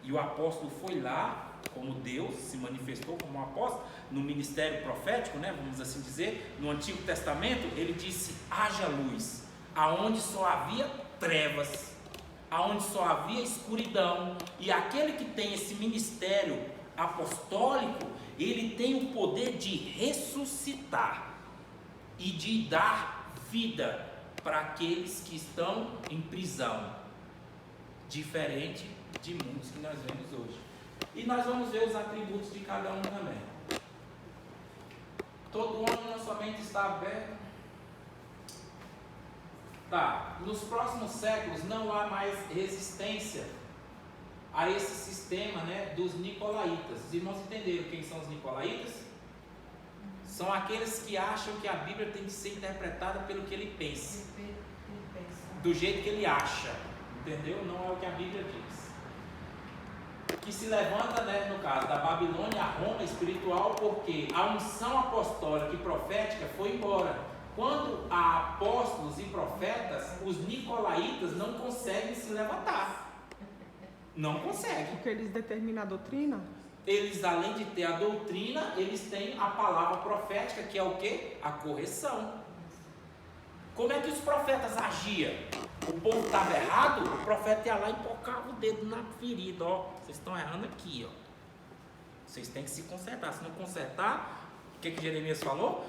E o apóstolo foi lá, como Deus se manifestou como um apóstolo, no ministério profético, né, vamos assim dizer, no Antigo Testamento, ele disse: haja luz, aonde só havia trevas, aonde só havia escuridão. E aquele que tem esse ministério apostólico, ele tem o poder de ressuscitar e de dar vida para aqueles que estão em prisão, diferente de muitos que nós vemos hoje. E nós vamos ver os atributos de cada um também. Todo homem não somente está aberto. Tá, nos próximos séculos não há mais resistência a esse sistema, né, dos nicolaítas. Os irmãos entenderam quem são os nicolaítas? São aqueles que acham que a Bíblia tem que ser interpretada pelo que ele pensa, do jeito que ele acha, entendeu? Não é o que a Bíblia diz. Que se levanta, né, no caso da Babilônia, a Roma espiritual, porque a unção apostólica e profética foi embora. Quando há apóstolos e profetas, os nicolaítas não conseguem se levantar. Não conseguem. Porque eles determinam a doutrina? Eles, além de ter a doutrina, eles têm a palavra profética, que é o quê? A correção. Como é que os profetas agiam? O povo estava errado, o profeta ia lá e empocava o dedo na ferida. Ó, vocês estão errando aqui, ó. Vocês têm que se consertar. Se não consertar, o que Jeremias falou?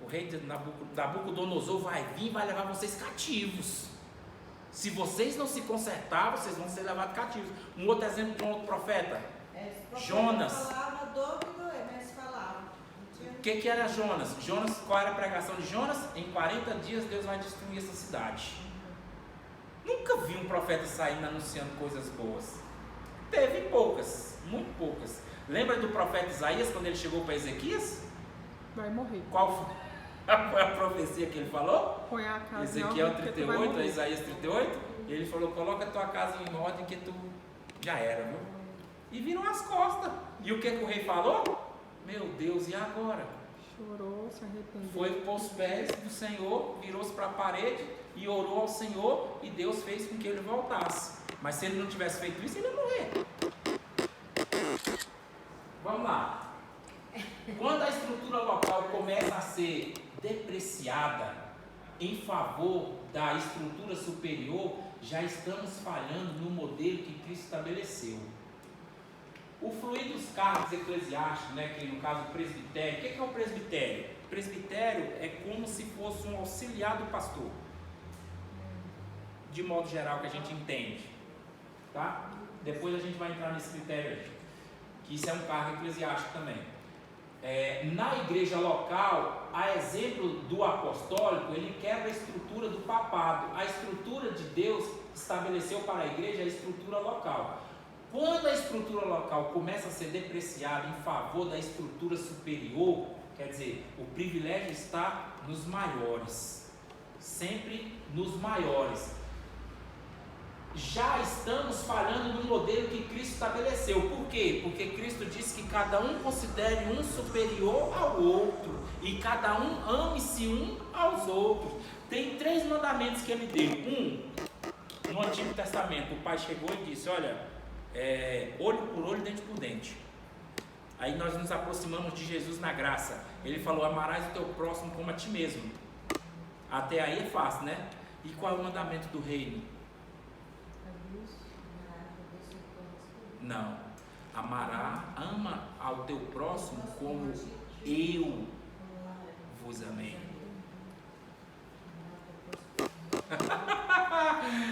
O rei de Nabucodonosor vai vir e vai levar vocês cativos. Se vocês não se consertar, vocês vão ser levados cativos. Um outro exemplo de um outro profeta, Jonas. Falava mas falava. O que era Jonas? Jonas, qual era a pregação de Jonas? Em 40 dias Deus vai destruir essa cidade. Nunca vi um profeta saindo anunciando coisas boas. Teve poucas, muito poucas. Lembra do profeta Isaías quando ele chegou para Ezequias? Vai morrer. Qual foi a profecia que ele falou? Põe a casa Ezequiel em ordem, 38, Isaías 38. Ele falou: coloca a tua casa em ordem que tu já era, viu? E virou as costas. E o que o rei falou? Meu Deus, e agora? Chorou, se arrependeu. Foi para os pés do Senhor, virou-se para a parede e orou ao Senhor, e Deus fez com que ele voltasse. Mas se ele não tivesse feito isso, ele ia morrer. Vamos lá. Quando a estrutura local começa a ser depreciada em favor da estrutura superior, já estamos falhando no modelo que Cristo estabeleceu. O fluir dos cargos eclesiásticos, né, que no caso o presbitério, o que é o presbitério? O presbitério é como se fosse um auxiliar do pastor, de modo geral, que a gente entende, tá? Depois a gente vai entrar nesse critério aí, que isso é um cargo eclesiástico também. Na igreja local, a exemplo do apostólico, ele quebra a estrutura do papado. A estrutura de Deus estabeleceu para a igreja a estrutura local. Quando a estrutura local começa a ser depreciada em favor da estrutura superior, quer dizer, o privilégio está nos maiores, sempre nos maiores. Já estamos falhando no modelo que Cristo estabeleceu. Por quê? Porque Cristo disse que cada um considere um superior ao outro e cada um ame-se um aos outros. Tem 3 mandamentos que ele deu. No Antigo Testamento, o pai chegou e disse: olha, olho por olho, dente por dente. Aí nós nos aproximamos de Jesus na graça. Ele falou: amarás o teu próximo como a ti mesmo. Até aí é fácil, né? E qual é o mandamento do reino? Não. Ama ao teu próximo como eu vos amei.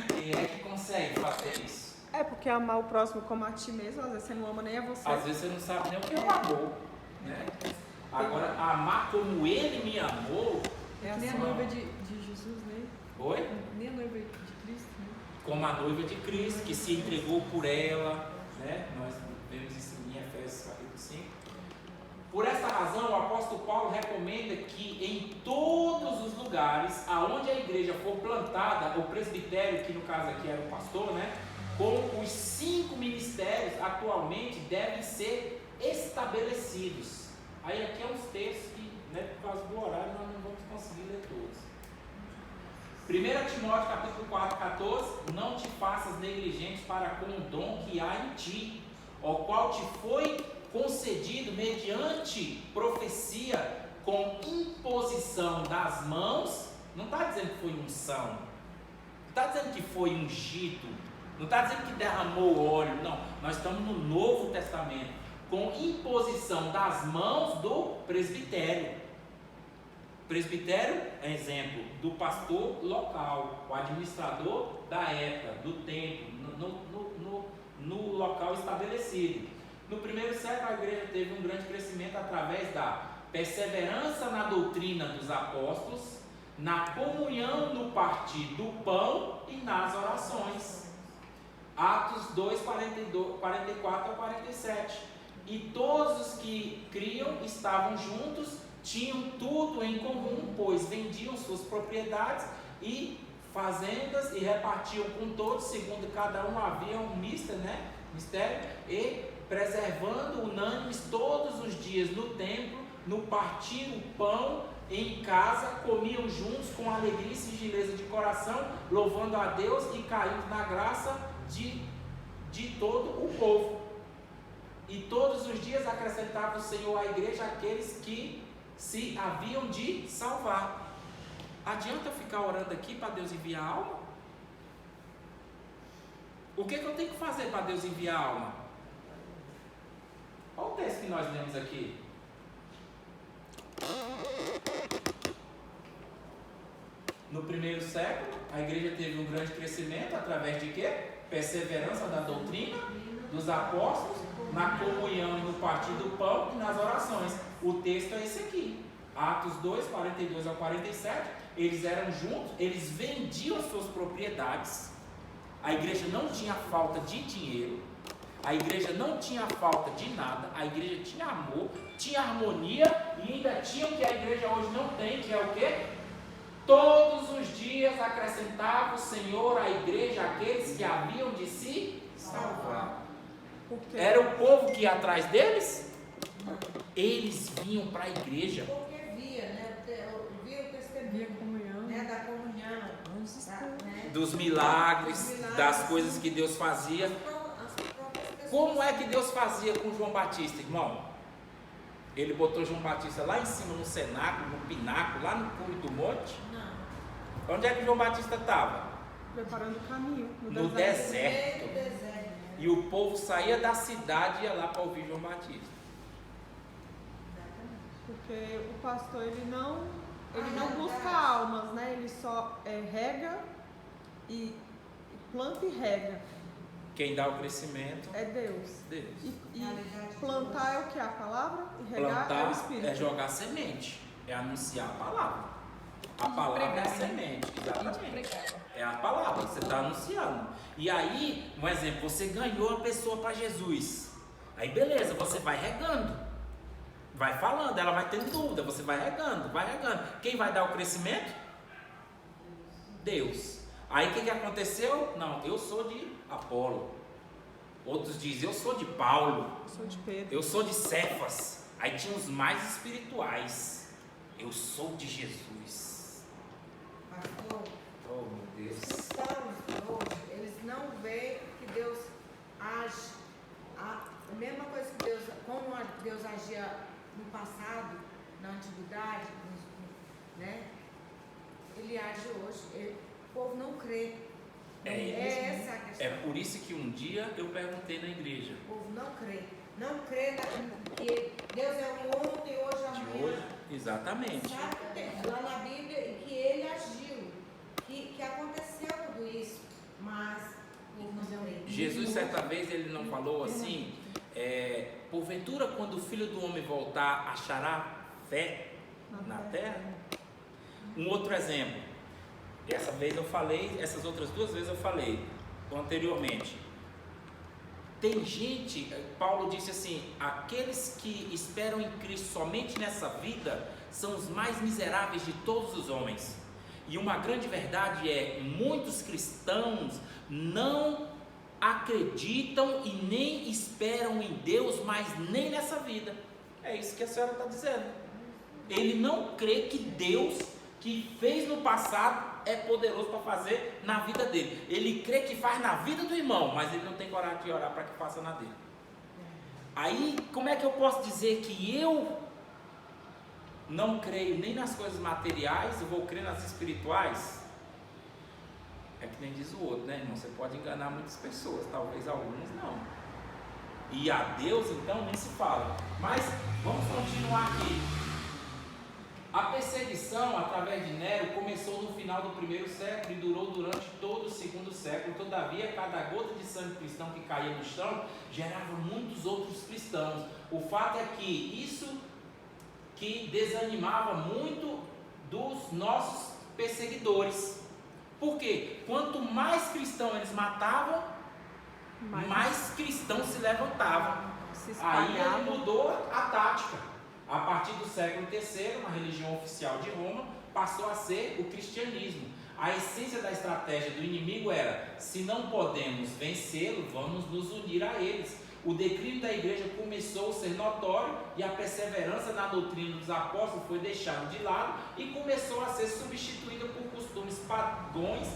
Quem é que consegue fazer isso? Porque amar o próximo como a ti mesmo, às vezes você não ama nem a você. Às vezes você não sabe nem o que é o amor, né? Agora, amar como ele me amou. É nem a noiva de Jesus, né? Oi? Nem a noiva de Cristo, né? Como a noiva de Cristo, que se entregou por ela, né? Nós vemos isso em Efésios capítulo 5. Por essa razão, o apóstolo Paulo recomenda que em todos os lugares aonde a igreja for plantada, o presbitério, que no caso aqui era o pastor, né? Com os 5 ministérios atualmente devem ser estabelecidos. Aí aqui é uns textos que, né, por causa do horário, nós não vamos conseguir ler todos. 1 Timóteo capítulo 4, 14, não te faças negligente para com o dom que há em ti, o qual te foi concedido mediante profecia, com imposição das mãos. Não está dizendo que foi unção, não está dizendo que foi ungido, não está dizendo que derramou óleo, não, nós estamos no Novo Testamento, com imposição das mãos do presbitério. Presbitério é exemplo do pastor local, o administrador da época, do templo, no local estabelecido. No primeiro século, a igreja teve um grande crescimento através da perseverança na doutrina dos apóstolos, na comunhão no partir do pão e nas orações. Atos 2, 44 a 47. E todos os que criam estavam juntos, tinham tudo em comum, pois vendiam suas propriedades e fazendas e repartiam com todos, segundo cada um havia um mistério, e preservando unânimes todos os dias no templo, no partir o pão em casa, comiam juntos com alegria e singeleza de coração, louvando a Deus e caindo na graça de todo o povo. E todos os dias acrescentava o Senhor à igreja aqueles que se haviam de salvar. Adianta eu ficar orando aqui para Deus enviar alma? O que eu tenho que fazer para Deus enviar alma? Olha o texto que nós lemos aqui. No primeiro século, a igreja teve um grande crescimento através de quê? Perseverança da doutrina dos apóstolos, na comunhão e no partir do pão e nas orações. O texto é esse aqui, Atos 2, 42 a 47. Eles eram juntos, eles vendiam suas propriedades. A igreja não tinha falta de dinheiro, a igreja não tinha falta de nada, a igreja tinha amor, tinha harmonia e ainda tinha o que a igreja hoje não tem, que é o quê? Todos os dias acrescentava o Senhor à igreja aqueles que haviam de se salvar. Era o povo que ia atrás deles? Eles vinham para a igreja. Porque via, né? Via o testemunho, Via comunhão. né? Da comunhão, né? Dos milagres, das coisas que Deus fazia. Como é que Deus fazia com João Batista, irmão? Ele botou João Batista lá em cima no cenáculo, no pináculo, lá no cume do monte. Não. Onde é que João Batista estava? Preparando o caminho. No deserto. E o povo saía da cidade e ia lá para ouvir João Batista. Porque o pastor, ele não busca almas, né? Ele só rega e planta e rega. Quem dá o crescimento É Deus. Deus. E plantar é o que? A palavra? E regar é o Espírito. É jogar semente, é anunciar a palavra. A palavra é a semente, exatamente. É a palavra, você está anunciando. E aí, um exemplo, você ganhou a pessoa para Jesus. Aí beleza, você vai regando. Vai falando, ela vai tendo dúvida, você vai regando, vai regando. Quem vai dar o crescimento? Deus. Aí o que aconteceu? Não, eu sou de Apolo. Outros dizem, eu sou de Paulo. Eu sou de Pedro. Eu sou de Cefas. Aí tinha os mais espirituais. Eu sou de Jesus. Pastor, Oh, meu Deus. os cristãos hoje, eles não veem que Deus age. A mesma coisa que Deus, como Deus agia no passado, na antiguidade, né? Ele age hoje. O povo não crê. Essa a questão. É por isso que um dia eu perguntei na igreja. O povo não crê. Não crê que Deus é o ontem, hoje, amanhã. De hoje, exatamente. Sabe que tem lá na Bíblia que ele agiu, que aconteceu tudo isso, mas o povo não crê. Jesus, certa vez, ele não falou assim: porventura, quando o Filho do Homem voltar, achará fé na terra? Um outro exemplo. Essa vez eu falei, essas outras duas vezes eu falei anteriormente. Tem gente, Paulo disse assim: aqueles que esperam em Cristo somente nessa vida são os mais miseráveis de todos os homens. E uma grande verdade é: muitos cristãos não acreditam e nem esperam em Deus, mas nem nessa vida. É isso que a senhora está dizendo. Ele não crê que Deus, que fez no passado, é poderoso para fazer na vida dele. Ele crê que faz na vida do irmão, mas ele não tem coragem de orar para que faça na dele. Aí, como é que eu posso dizer que eu não creio nem nas coisas materiais e vou crer nas espirituais? É que nem diz o outro, né, irmão? Você pode enganar muitas pessoas, talvez algumas não. E a Deus, então, nem se fala. Mas, vamos continuar aqui. A perseguição, através de Nero, começou no final do primeiro século e durou durante todo o segundo século. Todavia, cada gota de sangue cristão que caía no chão gerava muitos outros cristãos. O fato é que isso que desanimava muito dos nossos perseguidores. Por quê? Quanto mais cristão eles matavam, mais cristãos se levantavam. Aí ele mudou a tática. A partir do século III, a religião oficial de Roma passou a ser o cristianismo. A essência da estratégia do inimigo era: se não podemos vencê-lo, vamos nos unir a eles. O declínio da igreja começou a ser notório e a perseverança na doutrina dos apóstolos foi deixada de lado e começou a ser substituída por costumes pagãos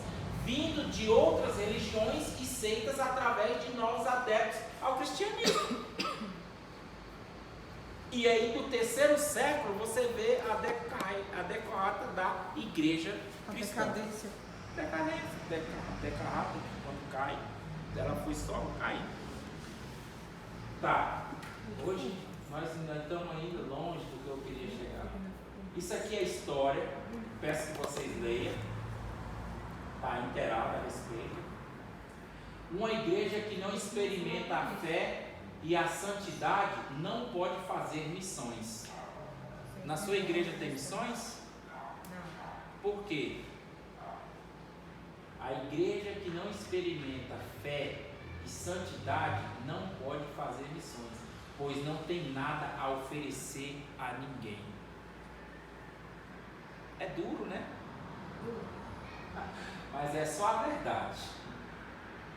vindo de outras religiões e seitas através de novos adeptos ao cristianismo. E aí, no terceiro século, você vê a decaída da igreja cristã. A decadência. Decaída, quando cai, ela foi só cair. Tá, hoje nós ainda estamos ainda longe do que eu queria chegar. Isso aqui é história, peço que vocês leiam, está inteirada a respeito. Uma igreja que não experimenta a fé e a santidade não pode fazer missões. Na sua igreja tem missões? Por quê? A igreja que não experimenta fé e santidade não pode fazer missões, pois não tem nada a oferecer a ninguém. É duro, né? Mas é só a verdade.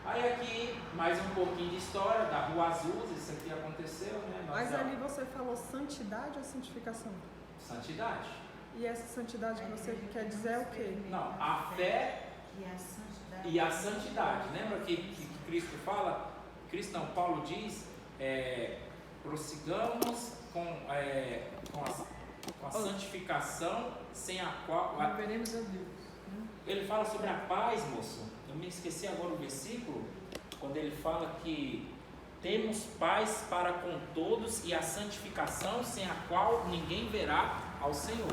Aí aqui, mais um pouquinho de história da Rua Azul, isso aqui aconteceu, né? Mas ali você falou santidade ou santificação? Santidade. E essa santidade que você quer dizer é o quê? Não, a fé e a santidade. Lembra que Cristo fala? Cristo não, Paulo diz, prossigamos com a santificação sem a qual... Veremos a Deus. Ele fala sobre a paz, moço. Eu me esqueci agora o versículo, quando ele fala que temos paz para com todos e a santificação sem a qual ninguém verá ao Senhor.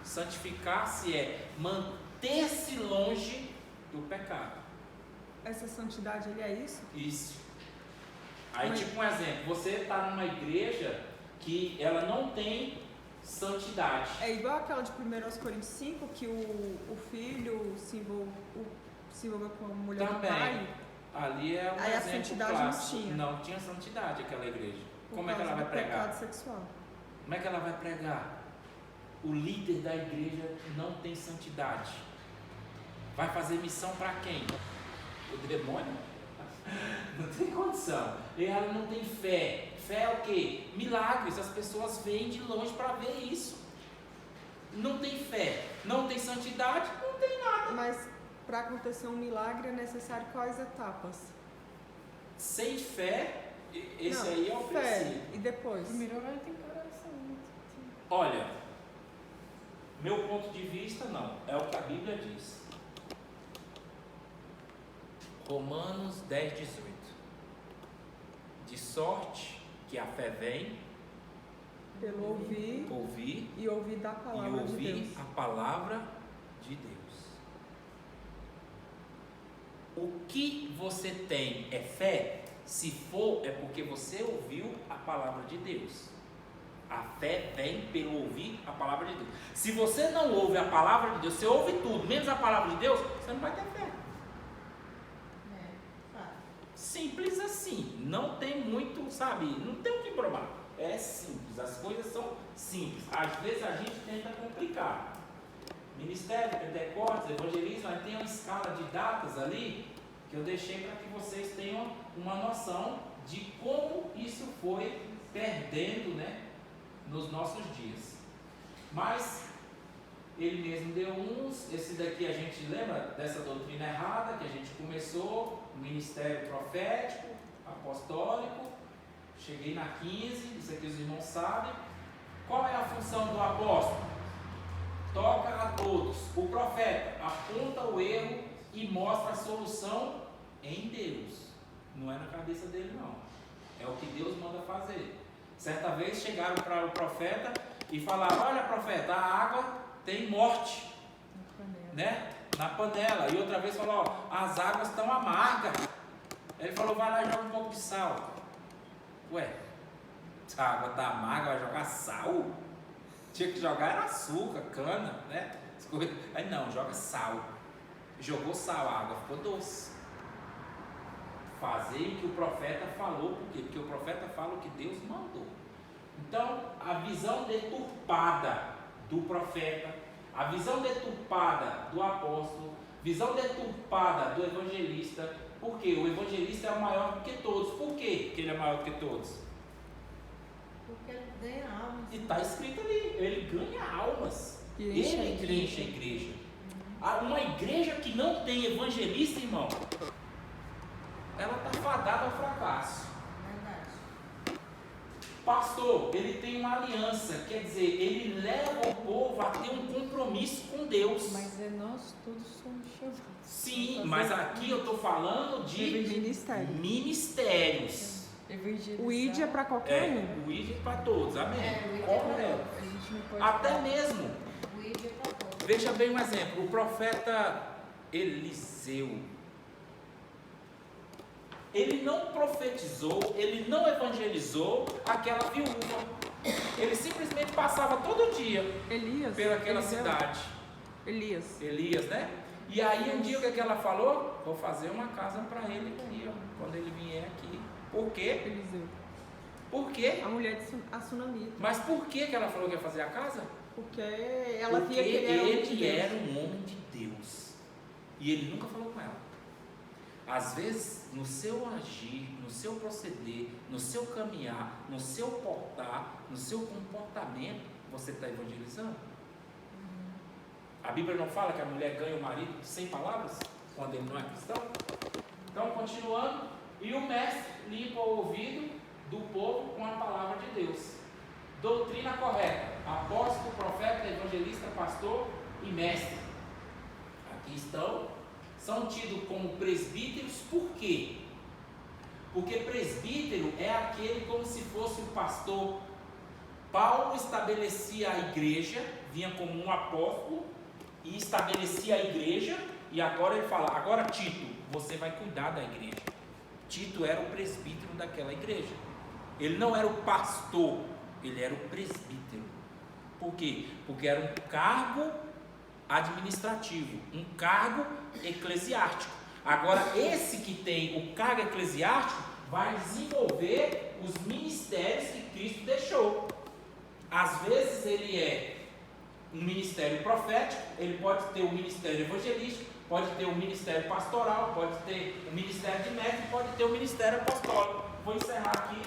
Santificar-se é manter-se longe do pecado. Essa santidade, ele é isso? Isso. Aí, tipo um exemplo, você está numa igreja que ela não tem santidade. É igual aquela de 1 Coríntios 5, que o filho se envolveu com a mulher Também. do pai. Ali é um Aí a exemplo santidade clássico. não tinha. Não tinha santidade aquela igreja. Por Como é que ela causa vai do pregar? pecado sexual. Como é que ela vai pregar? O líder da igreja não tem santidade. Vai fazer missão para quem? O demônio? Não tem condição. E ela não tem fé. Fé é o quê? Milagres. As pessoas vêm de longe para ver isso. Não tem fé, não tem santidade, não tem nada. Mas para acontecer um milagre é necessário quais etapas? Sem fé, esse Não, aí é o fé. princípio. E depois? Primeiro horário tem coração. Olha, meu ponto de vista não, é o que a Bíblia diz. Romanos 10, 18. De sorte que a fé vem Pelo ouvir e ouvir da palavra de Deus. a palavra de Deus. O que você tem é fé? Se for, é porque você ouviu a palavra de Deus. A fé vem pelo ouvir a palavra de Deus. Se você não ouve a palavra de Deus, você ouve tudo, menos a palavra de Deus, você não vai ter fé. Simples assim, não tem muito, sabe, não tem o que provar. É simples, as coisas são simples. Às vezes a gente tenta complicar. Ministério, Pentecostes, evangelismo, aí tem uma escala de datas ali que eu deixei para que vocês tenham uma noção de como isso foi perdendo, né, nos nossos dias. Mas ele mesmo deu uns. Esse daqui a gente lembra dessa doutrina errada que a gente começou, o ministério profético, apostólico. Cheguei na 15, isso aqui os irmãos sabem. Qual é a função do apóstolo? Toca a todos. O profeta aponta o erro e mostra a solução em Deus. Não é na cabeça dele, não. É o que Deus manda fazer. Certa vez chegaram para o profeta e falaram: olha, profeta, a água tem morte, né? Na panela. E outra vez falou: ó, as águas estão amargas. Ele falou: vai lá e joga um pouco de sal. Ué, se a água está amarga, vai jogar sal? Tinha que jogar era açúcar, cana, né? Aí não, joga sal. Jogou sal, a água ficou doce. Fazer o que o profeta falou, por quê? Porque o profeta fala o que Deus mandou. Então, a visão deturpada do profeta, a visão deturpada do apóstolo, visão deturpada do evangelista. Por quê? O evangelista é o maior do que todos. Por quê que ele é maior do que todos? Porque ele ganha almas. E está escrito ali, ele ganha almas. E enche a Ele enche a igreja. Uma igreja que não tem evangelista, irmão, ela está fadada ao fracasso. Verdade. Pastor, ele tem uma aliança, quer dizer, ele leva o povo a ter um compromisso com Deus. Mas nós todos somos chamados. Sim, mas aqui eu estou falando de ministérios. O ID é para qualquer um. O ID é para todos, amém? O ID é Como para é? todos. A gente não pode Até falar. mesmo, O ID é para todos. veja bem um exemplo, o profeta Eliseu, ele não profetizou, ele não evangelizou aquela viúva, ele simplesmente passava todo dia Elias. pelaquela Eliseu. cidade. Elias, né? E aí um dia o que ela falou? Vou fazer uma casa para ele aqui, ó, quando ele vier aqui. Por quê? Eliseu. Por quê? A mulher de a Sunamita. Mas por que ela falou que ia fazer a casa? Porque ela Porque via que ele era um de ele Deus. era um homem de Deus. E ele nunca falou com ela. Às vezes, no seu agir, no seu proceder, no seu caminhar, no seu portar, no seu comportamento, você está evangelizando. A Bíblia não fala que a mulher ganha o marido sem palavras, quando ele não é cristão? Então, continuando, e o mestre limpa o ouvido do povo com a palavra de Deus. Doutrina correta: apóstolo, profeta, evangelista, pastor e mestre. Aqui estão. São tidos como presbíteros, por quê? Porque presbítero é aquele como se fosse o pastor. Paulo estabelecia a igreja, vinha como um apóstolo e estabelecia a igreja, e agora ele fala: agora Tito, você vai cuidar da igreja. Tito era o presbítero daquela igreja. Ele não era o pastor, ele era o presbítero. Por quê? Porque era um cargo administrativo, um cargo eclesiástico. Agora, esse que tem o cargo eclesiástico vai desenvolver os ministérios que Cristo deixou. Às vezes ele é um ministério profético, ele pode ter um ministério evangelístico, pode ter um ministério pastoral, pode ter um ministério de mestre, pode ter um ministério apostólico. Vou encerrar aqui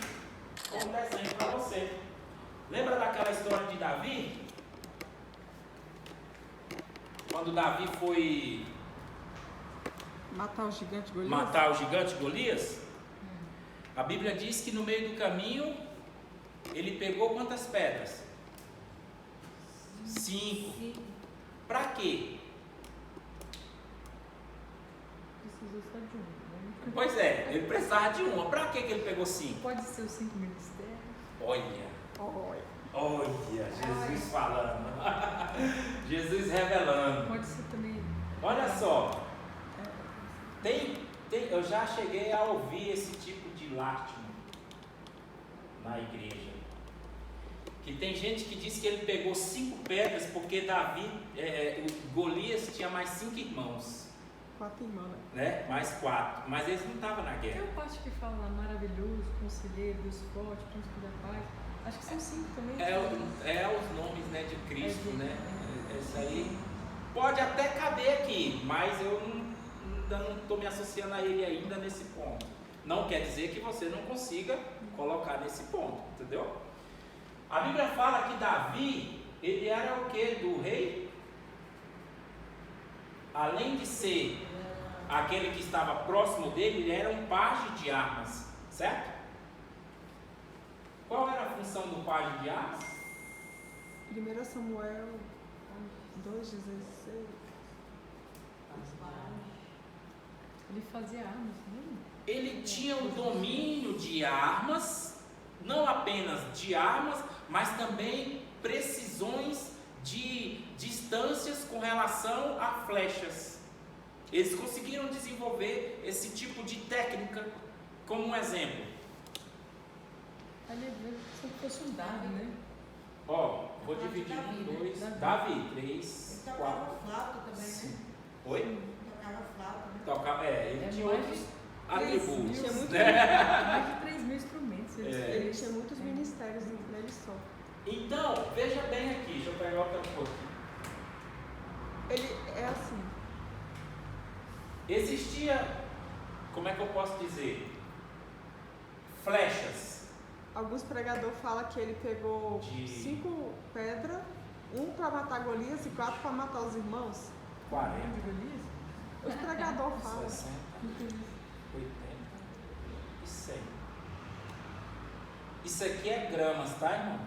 com um desenho para você. Lembra daquela história de Davi? Quando Davi foi Matar o gigante Golias. matar o gigante Golias, a Bíblia diz que no meio do caminho ele pegou quantas pedras? 5. Para quê? Precisou só de um, né? Pois é, ele precisava de uma. Para que ele pegou 5? Pode ser os 5 ministérios. Olha, Jesus falando. Jesus revelando. Pode ser também. Olha só, eu já cheguei a ouvir esse tipo de lástima na igreja. Que tem gente que diz que ele pegou 5 pedras porque o Golias tinha mais 5 irmãos. 4 irmãos, Né? Mais 4, mas eles não estavam na Tem guerra. uma parte que fala lá, maravilhoso, conselheiro, Deus forte, príncipe da paz. Acho que são 5 também. É os nomes, né, de Cristo, É de- né? Isso aí pode até caber aqui, mas eu ainda não estou me associando a ele ainda nesse ponto. Não quer dizer que você não consiga colocar nesse ponto, entendeu? A Bíblia fala que Davi, ele era o que do rei? além de ser aquele que estava próximo dele, ele era um pajem de armas, certo? Qual era a função do pajem de armas? 1 Samuel 2,16. Ele fazia armas, né? Ele tinha o domínio de armas, não apenas de armas, mas também precisões de distâncias com relação a flechas. Eles conseguiram desenvolver esse tipo de técnica. Como um exemplo, Ali é como se fosse um dado, né? ó, vou dividir em dois. Davi, 3, Ele 4, tocava flauta também, né? Oi? Tocava flauta, né? Ele É tinha mais outros de atributos. Tinha muito- Mais de 3 mil instrumentos. Ele tinha muitos ministérios nele só. Então, veja bem aqui, deixa eu pegar outra coisa. Ele é assim. Existia, como é que eu posso dizer? Flechas. Alguns pregadores falam que ele pegou De- 5 pedras, 1 para matar Golias e 4 para matar os irmãos. 40, Os pregadores falam. 60, 80 e 100. Isso aqui é gramas, tá, irmão?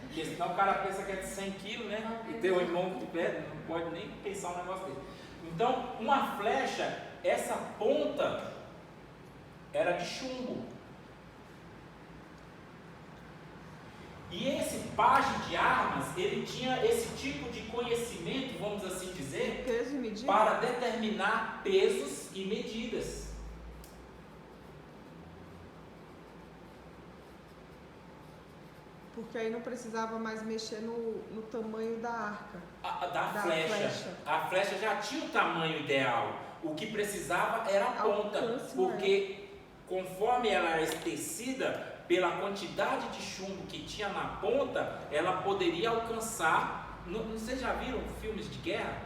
Porque senão o cara pensa que é de 100 quilos, né? E tem um irmão de pedra, não pode nem pensar um negócio desse. Então, uma flecha, essa ponta era de chumbo. E esse pajem de armas, ele tinha esse tipo de conhecimento, vamos assim dizer, Peso e medida. para determinar pesos e medidas. Porque aí não precisava mais mexer no tamanho da arca. Da flecha. flecha. A flecha já tinha o tamanho ideal. O que precisava era a ponta. Alcance Porque conforme ela era tecida, pela quantidade de chumbo que tinha na ponta, ela poderia alcançar. Vocês já viram filmes de guerra?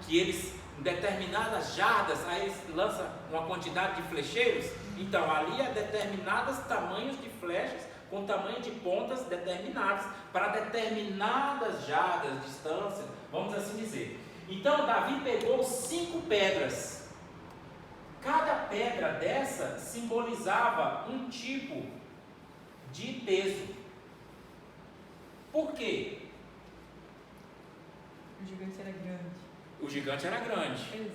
Que eles, em determinadas jardas, aí eles lançam uma quantidade de flecheiros. Então, ali há determinados tamanhos de flechas, com tamanho de pontas determinados, para determinadas jardas, distância, vamos assim dizer. Então, Davi pegou 5 pedras. Cada pedra dessa simbolizava um tipo de peso. Por quê? O gigante era grande. O gigante era grande, Exato.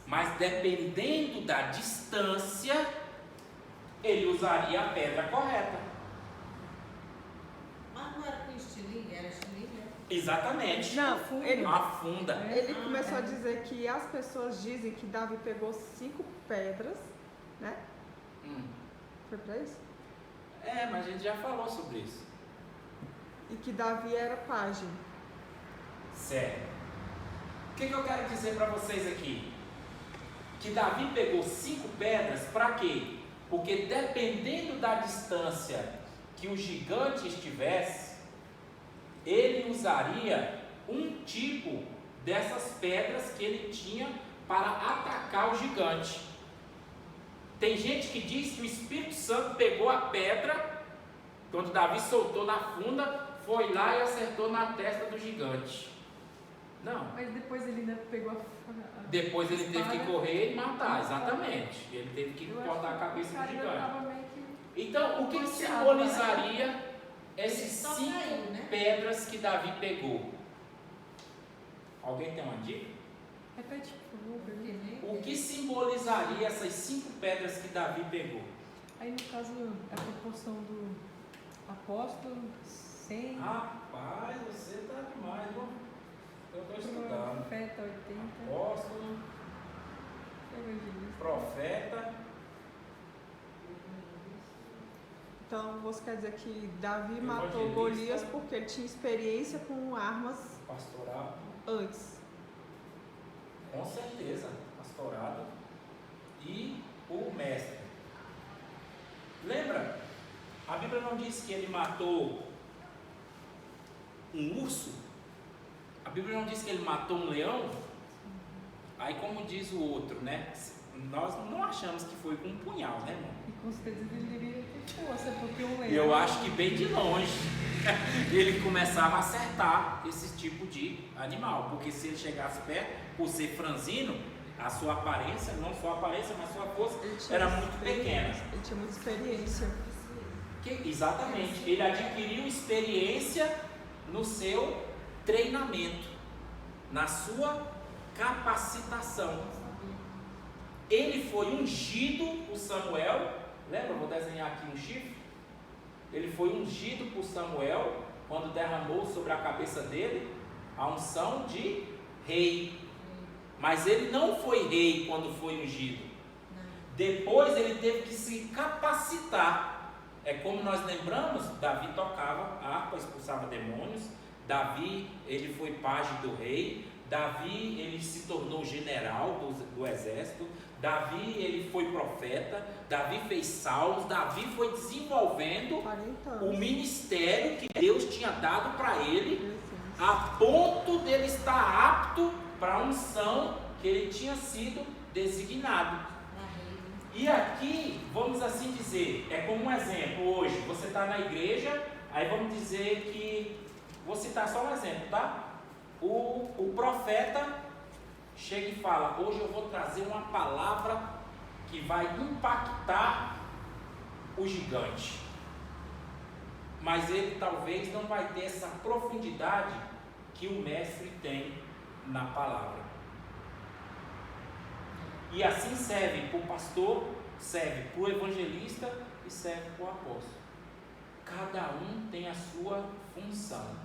mas dependendo da distância, ele usaria a pedra correta. Mas não era com estilingue, era estilingue, né? Exatamente. Não, ele, Afunda. ele começou a dizer que as pessoas dizem que Davi pegou 5 pedras, né? Foi pra isso? Mas a gente já falou sobre isso. E que Davi era pajem. Certo. O que eu quero dizer para vocês aqui? Que Davi pegou 5 pedras para quê? Porque dependendo da distância que o gigante estivesse, ele usaria um tipo dessas pedras que ele tinha para atacar o gigante. Tem gente que diz que o Espírito Santo pegou a pedra, quando Davi soltou na funda, foi lá e acertou na testa do gigante. Não. Mas depois ele ainda pegou a Depois ele teve que espada. correr e matar, exatamente. Ele teve que Eu cortar a acho cabeça que o do cara ainda gigante. tava meio que... Então, o que Bloqueado, simbolizaria esses Só 5 caiu, né? pedras que Davi pegou? Alguém tem uma dica? Repete, por favor. Porque nem- O que simbolizaria essas 5 pedras que Davi pegou? Aí no caso, a proporção do apóstolo, 100, Rapaz, você tá demais, viu? Eu estou pro estudando. profeta, 80, Apóstolo, evangelista. profeta. Então você quer dizer que Davi matou Evangelista. Golias porque ele tinha experiência com armas Pastorado, antes. com certeza, pastorado e o mestre. Lembra? A Bíblia não diz que ele matou um urso? A Bíblia não diz que ele matou um leão? Aí como diz o outro, né? nós não achamos que foi com um punhal, né, irmão? E com certeza ele deveria ter força, porque o E eu acho que bem de longe ele começava a acertar esse tipo de animal, porque se ele chegasse perto, por ser franzino, a sua aparência, não só a aparência, mas a sua força era muito pequena. Ele tinha muita experiência. Exatamente, ele adquiriu experiência no seu treinamento, na sua capacitação. Ele foi ungido por Samuel, lembra? Vou desenhar aqui um chifre. Ele foi ungido por Samuel quando derramou sobre a cabeça dele a unção de rei. Mas ele não foi rei quando foi ungido. Depois ele teve que se capacitar. É como nós lembramos, Davi tocava harpa, expulsava demônios. Davi, ele foi pajem do rei. Davi, ele se tornou general do exército. Davi, ele foi profeta. Davi fez salmos. Davi foi desenvolvendo o ministério que Deus tinha dado para ele, a ponto dele estar apto para a unção que ele tinha sido designado. E aqui, vamos assim dizer, é como um exemplo. Hoje, você está na igreja, aí vamos dizer que, vou citar só um exemplo, tá? O profeta chega e fala: hoje eu vou trazer uma palavra que vai impactar o gigante. Mas ele talvez não vai ter essa profundidade que o mestre tem na palavra. E assim serve para o pastor, serve para o evangelista e serve para o apóstolo. Cada um tem a sua função.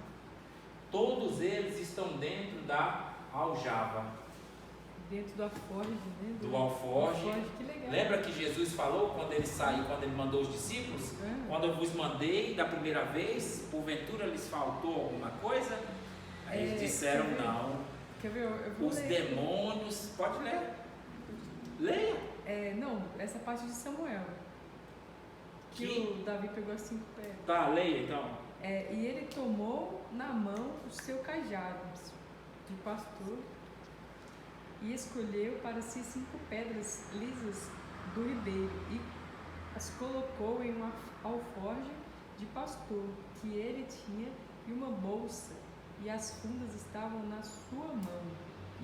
Todos eles estão dentro da aljava. Dentro do alforje, né? Do alforje. Que legal. Lembra que Jesus falou quando ele saiu, quando ele mandou os discípulos? Quando eu vos mandei da primeira vez, porventura lhes faltou alguma coisa? Aí eles disseram não. Quer ver? Eu vou Os ler. demônios. Pode ler. Leia. Não, essa parte de Samuel. Que o Davi pegou as 5 pedras. Tá, leia então. E ele tomou na mão o seu cajado de pastor e escolheu para si 5 pedras lisas do ribeiro e as colocou em uma alforje de pastor que ele tinha e uma bolsa, e as fundas estavam na sua mão,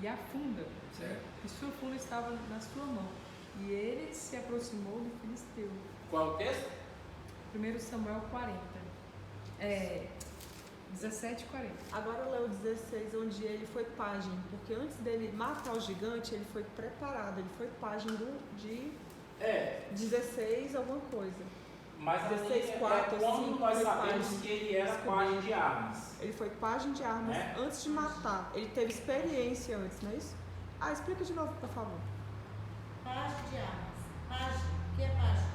e a funda, Certo. e sua funda estava na sua mão, e ele se aproximou do filisteu. Qual o texto? 1 Samuel 40, 17 e 40. Agora eu leio o 16, onde ele foi pajem, porque antes dele matar o gigante, ele foi preparado, ele foi pajem de 16 alguma coisa. Mas 16, 4, quando 5, nós foi sabemos pajem. que ele era pajem de armas. Ele foi pajem de armas antes de matar, ele teve experiência antes, não é isso? Explica de novo, por favor. Pajem de armas. Pajem. O que é pajem?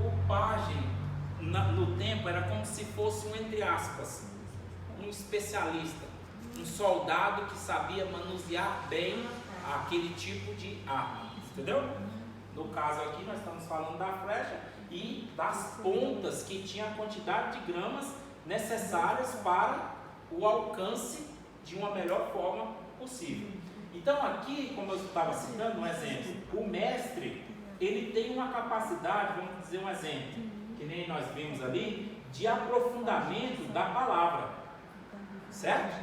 O pajem, no tempo, era como se fosse um, entre aspas, um especialista, um soldado que sabia manusear bem aquele tipo de arma, entendeu? No caso aqui nós estamos falando da flecha e das pontas, que tinha a quantidade de gramas necessárias para o alcance de uma melhor forma possível. Então aqui, como eu estava citando um exemplo, o mestre, ele tem uma capacidade, vamos dizer um exemplo, que nem nós vimos ali, de aprofundamento da palavra, certo?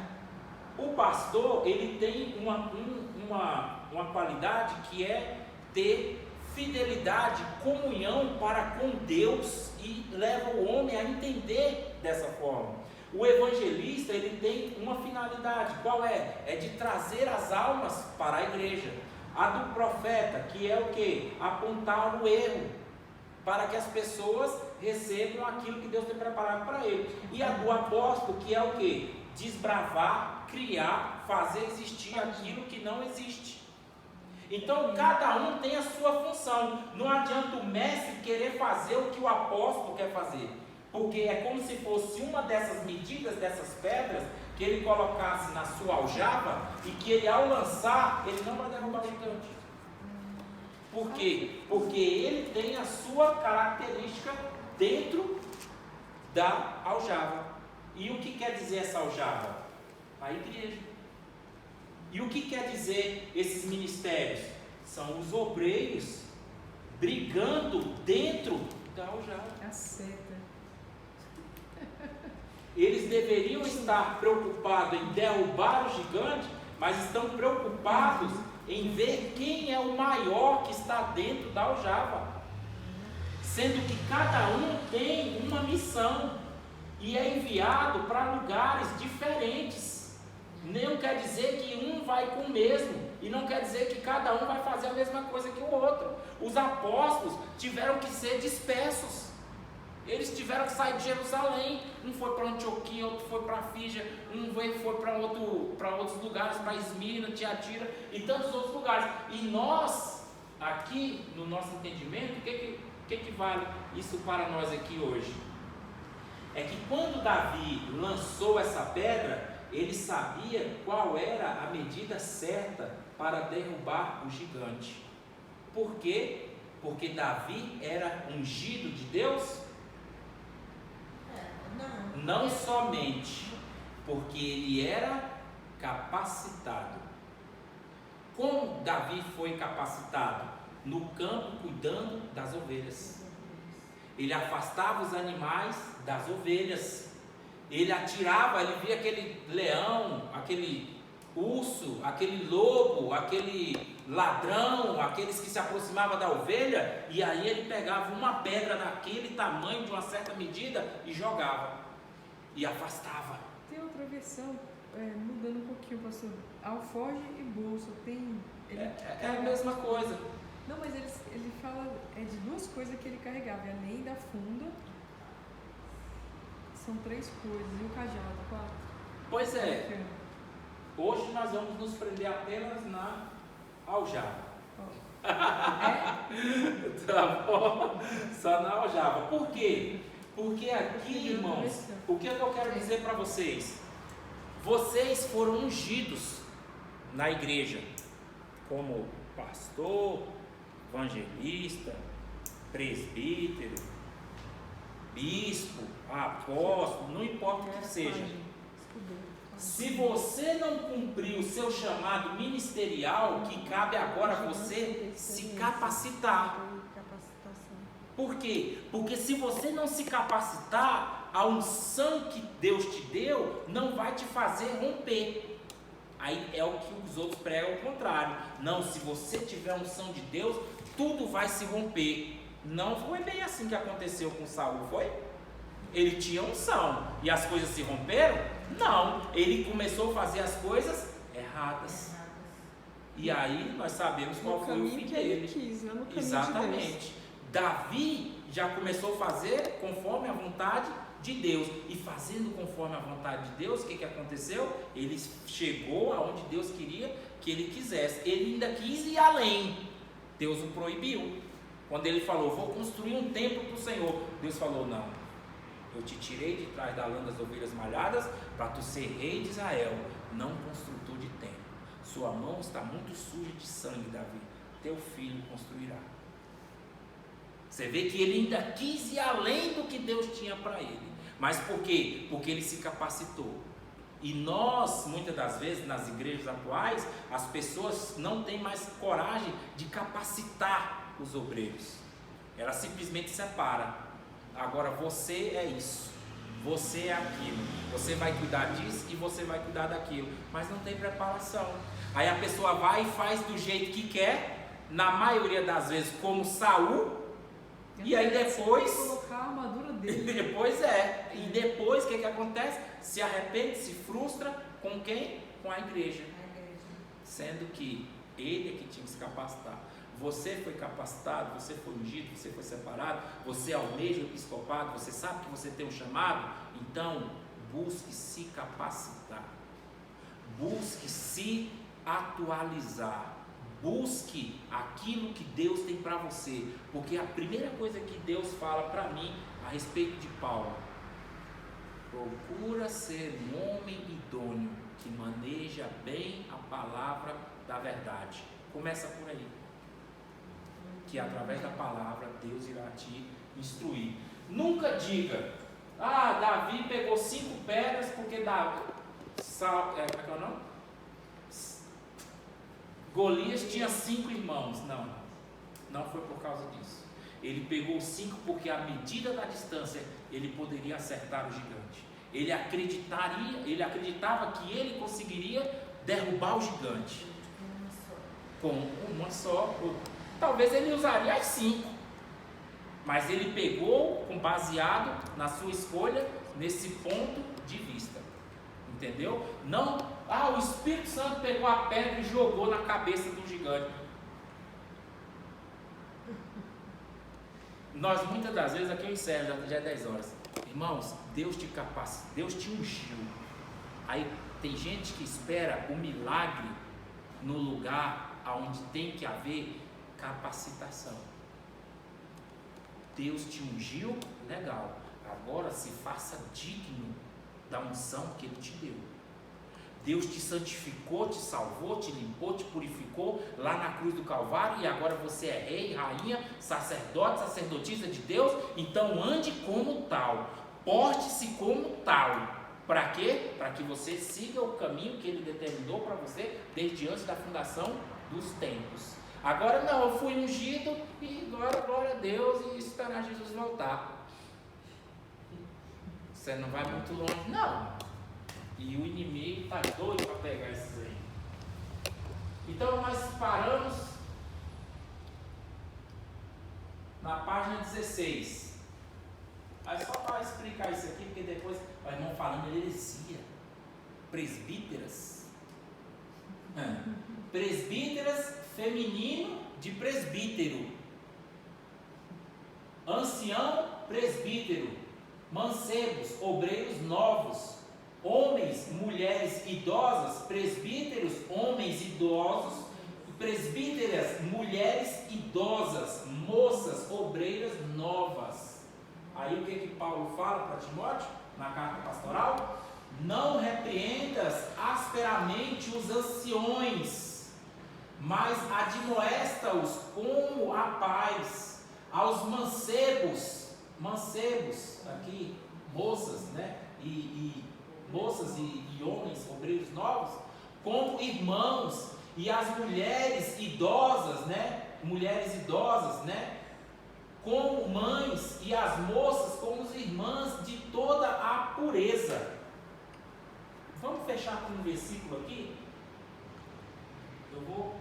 O pastor, ele tem uma qualidade que é ter fidelidade, comunhão para com Deus, e leva o homem a entender dessa forma. O evangelista, ele tem uma finalidade, qual é? É de trazer as almas para a igreja. A do profeta, que é o quê? Apontar o erro, para que as pessoas recebam aquilo que Deus tem preparado para eles. E a do apóstolo, que é o quê? Desbravar, criar, fazer existir aquilo que não existe. Então cada um tem a sua função. Não adianta o mestre querer fazer o que o apóstolo quer fazer, porque é como se fosse uma dessas medidas, dessas pedras, que ele colocasse na sua aljava, e que ele, ao lançar, ele não vai derrubar o gigante. Por quê? Porque ele tem a sua característica dentro da aljava. E o que quer dizer essa aljava? A igreja. E o que quer dizer esses ministérios? São os obreiros brigando dentro da aljava. A seta. Eles deveriam estar preocupados em derrubar o gigante, mas estão preocupados em ver quem é o maior que está dentro da aljava. Sendo que cada um tem uma missão e é enviado para lugares diferentes. Não quer dizer que um vai com o mesmo, e não quer dizer que cada um vai fazer a mesma coisa que o outro. Os apóstolos tiveram que ser dispersos. Eles tiveram que sair de Jerusalém. Um foi para Antioquia, outro foi para Fígia, um foi para outros lugares, para Esmirna, Tiatira e tantos outros lugares. E nós, aqui, no nosso entendimento, o que vale isso para nós aqui hoje? É que quando Davi lançou essa pedra, ele sabia qual era a medida certa para derrubar o gigante. Por quê? Porque Davi era ungido de Deus? Não somente porque ele era capacitado. Como Davi foi capacitado? No campo, cuidando das ovelhas. Ele afastava os animais das ovelhas. Ele atirava, ele via aquele leão, aquele urso, aquele lobo, aquele ladrão, aqueles que se aproximavam da ovelha, e aí ele pegava uma pedra daquele tamanho, de uma certa medida, e jogava, e afastava. Tem outra versão, mudando um pouquinho, pastor. Alforje e bolsa. É a mesma coisa. Não, mas ele fala de duas coisas que ele carregava, além da funda. São 3 coisas, e o cajado, 4. Pois é, hoje nós vamos nos prender apenas na aljava. Tá bom? Só na aljava. Por quê? Porque aqui, irmãos, o que eu quero dizer para vocês? Vocês foram ungidos na igreja como pastor, evangelista, presbítero, bispo, apóstolo, não importa o que seja. Se você não cumprir o seu chamado ministerial, que cabe agora a você se capacitar. Por quê? Porque se você não se capacitar, a unção que Deus te deu não vai te fazer romper. Aí é o que os outros pregam ao contrário. Não, se você tiver a unção de Deus, tudo vai se romper. Não foi bem assim que aconteceu com Saul, foi? Ele tinha unção e as coisas se romperam? Não, ele começou a fazer as coisas erradas. E aí nós sabemos qual foi o fim dele. Exatamente. Davi já começou a fazer conforme a vontade de Deus. E fazendo conforme a vontade de Deus, o que aconteceu? Ele chegou aonde Deus queria que ele quisesse. Ele ainda quis ir além. Deus o proibiu. Quando ele falou, vou construir um templo para o Senhor, Deus falou, não, eu te tirei de trás da lã das ovelhas malhadas para tu ser rei de Israel, não construtor de templo. Sua mão está muito suja de sangue, Davi, teu filho construirá. Você vê que ele ainda quis ir além do que Deus tinha para ele. Mas por quê? Porque ele se capacitou. E nós, muitas das vezes, nas igrejas atuais, as pessoas não têm mais coragem de capacitar os obreiros. Ela simplesmente separa. Agora você é isso, você é aquilo, você vai cuidar disso e você vai cuidar daquilo, mas não tem preparação. Aí a pessoa vai e faz do jeito que quer, na maioria das vezes como Saul, e aí depois colocar a armadura dele. E depois o que acontece? Se arrepende, se frustra com quem? Com a igreja. Sendo que ele é que tinha que se capacitar. Você foi capacitado, você foi ungido, você foi separado, você almeja o episcopado, você sabe que você tem um chamado, então busque se capacitar, busque se atualizar, busque aquilo que Deus tem para você, porque a primeira coisa que Deus fala para mim a respeito de Paulo, procura ser um homem idôneo que maneja bem a palavra da verdade. Começa por aí, que através da palavra Deus irá te instruir. Nunca diga, Davi pegou 5 pedras porque Davi, como é que é o nome? Golias tinha 5 irmãos. Não foi por causa disso. Ele pegou 5 porque à medida da distância ele poderia acertar o gigante. Ele acreditava que ele conseguiria derrubar o gigante com uma só. Talvez ele usaria as 5, mas ele pegou baseado na sua escolha nesse ponto de vista, entendeu? Não, o Espírito Santo pegou a pedra e jogou na cabeça do gigante. Nós muitas das vezes, aqui eu encerro, já é 10 horas. Irmãos, Deus te capacita, Deus te ungiu. Aí tem gente que espera o milagre no lugar onde tem que haver capacitação. Deus te ungiu, legal. Agora se faça digno da unção que Ele te deu. Deus te santificou, te salvou, te limpou, te purificou lá na cruz do Calvário, e agora você é rei, rainha, sacerdote, sacerdotisa de Deus. Então ande como tal, porte-se como tal. Para quê? Para que você siga o caminho que Ele determinou para você desde antes da fundação dos tempos. Agora não, eu fui ungido e glória a Deus e esperar Jesus voltar. Você não vai muito longe, não. E o inimigo está doido para pegar esses aí. Então nós paramos na página 16. Aí só para explicar isso aqui, porque depois o irmão falando de heresia. Presbíteras. Presbíteras, feminino de presbítero. Ancião, presbítero. Mancebos, obreiros novos. Homens, mulheres idosas, presbíteros, homens idosos, presbíteras, mulheres idosas, moças, obreiras novas. Aí o que Paulo fala para Timóteo, na carta pastoral? Não repreendas asperamente os anciões, mas admoesta-os como a paz, aos mancebos, aqui, moças, né, moças e homens, obreiros novos, como irmãos, e as mulheres idosas, como mães, e as moças como irmãs de toda a pureza. Vamos fechar com um versículo aqui? Eu vou,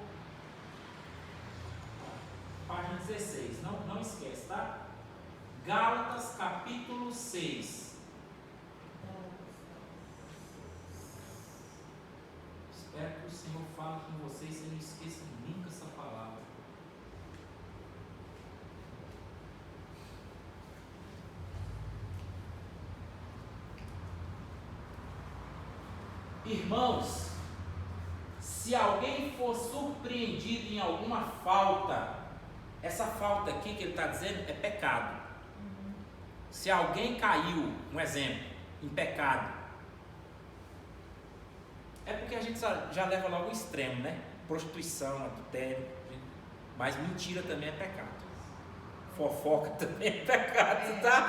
página 16, não esquece, tá? Gálatas capítulo 6. Espero que o Senhor fale com vocês e não esqueçam nunca essa palavra. Irmãos, se alguém for surpreendido em alguma falta, essa falta aqui que ele está dizendo é pecado. Se alguém caiu, um exemplo, em pecado, é porque a gente já leva logo ao extremo, né? Prostituição, adultério, mas mentira também é pecado. Fofoca também é pecado, tá?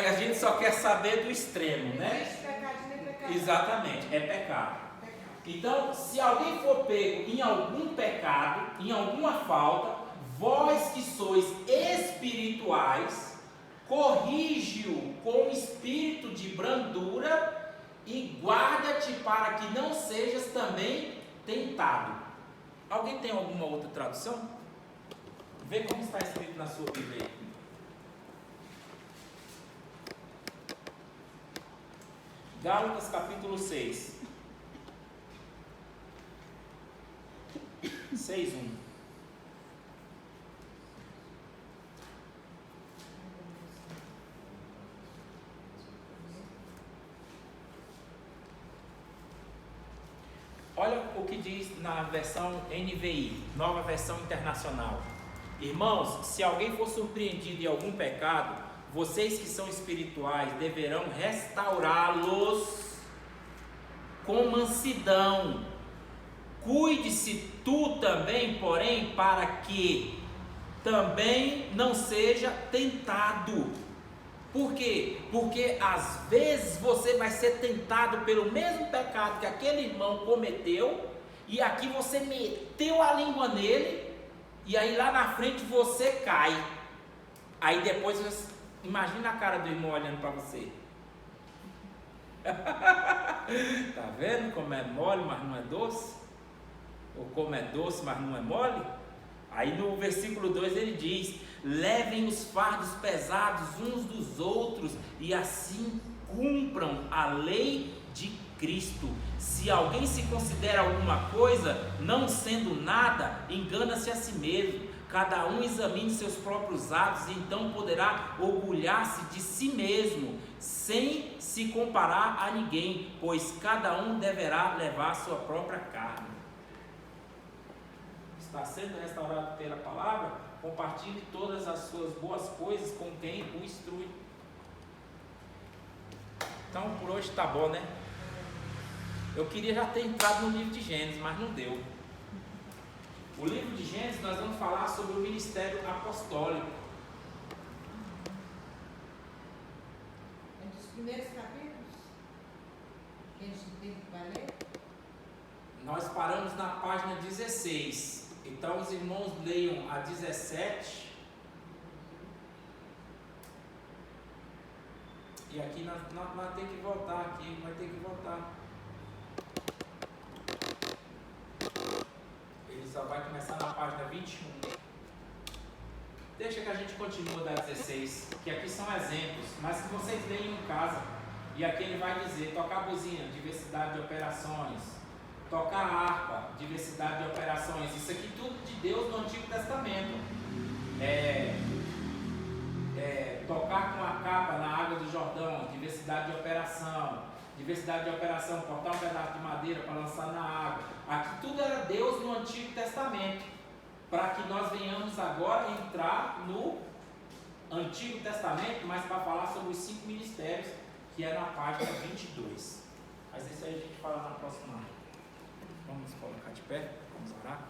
A gente só quer saber do extremo, né? Exatamente, é pecado. Então, se alguém for pego em algum pecado, em alguma falta, vós que sois espirituais, corrige-o com espírito de brandura e guarda-te para que não sejas também tentado. Alguém tem alguma outra tradução? Vê como está escrito na sua Bíblia aí. Gálatas capítulo 6. 6:1. Olha o que diz na versão NVI, nova versão internacional. Irmãos, se alguém for surpreendido em algum pecado, vocês que são espirituais deverão restaurá-los com mansidão. Cuide-se tu também, porém, para que também não seja tentado. Por quê? Porque às vezes você vai ser tentado pelo mesmo pecado que aquele irmão cometeu, e aqui você meteu a língua nele, e aí lá na frente você cai. Aí depois você imagina a cara do irmão olhando para você. Tá vendo como é mole, mas não é doce? Ou como é doce, mas não é mole? Aí no versículo 2 ele diz: levem os fardos pesados uns dos outros e assim cumpram a lei de Cristo. Se alguém se considera alguma coisa, não sendo nada, engana-se a si mesmo. Cada um examine seus próprios atos e então poderá orgulhar-se de si mesmo, sem se comparar a ninguém, pois cada um deverá levar sua própria carne. Está sendo restaurado pela palavra? Compartilhe todas as suas boas coisas com quem o instrui. Então por hoje está bom, né? Eu queria já ter entrado no livro de Gênesis, mas não deu. O livro de Gênesis nós vamos falar sobre o ministério apostólico. É dos primeiros capítulos que a gente vai ler? Nós paramos na página 16. Então os irmãos leiam a 17. E aqui nós vamos ter que voltar aqui, vai ter que voltar. Ele só vai começar na página 21. Deixa que a gente continua da 16, que aqui são exemplos, mas que vocês leiam em casa. E aqui ele vai dizer: tocar buzina, diversidade de operações. Tocar harpa, diversidade de operações. Isso aqui tudo de Deus no Antigo Testamento. Tocar com a capa na água do Jordão, diversidade de operação. Diversidade de operação, cortar um pedaço de madeira para lançar na água. Aqui tudo era Deus no Antigo Testamento. Para que nós venhamos agora entrar no Antigo Testamento, mas para falar sobre os 5 ministérios, que é na página 22. Mas isso aí a gente fala na próxima. Vamos colocar de pé, vamos orar.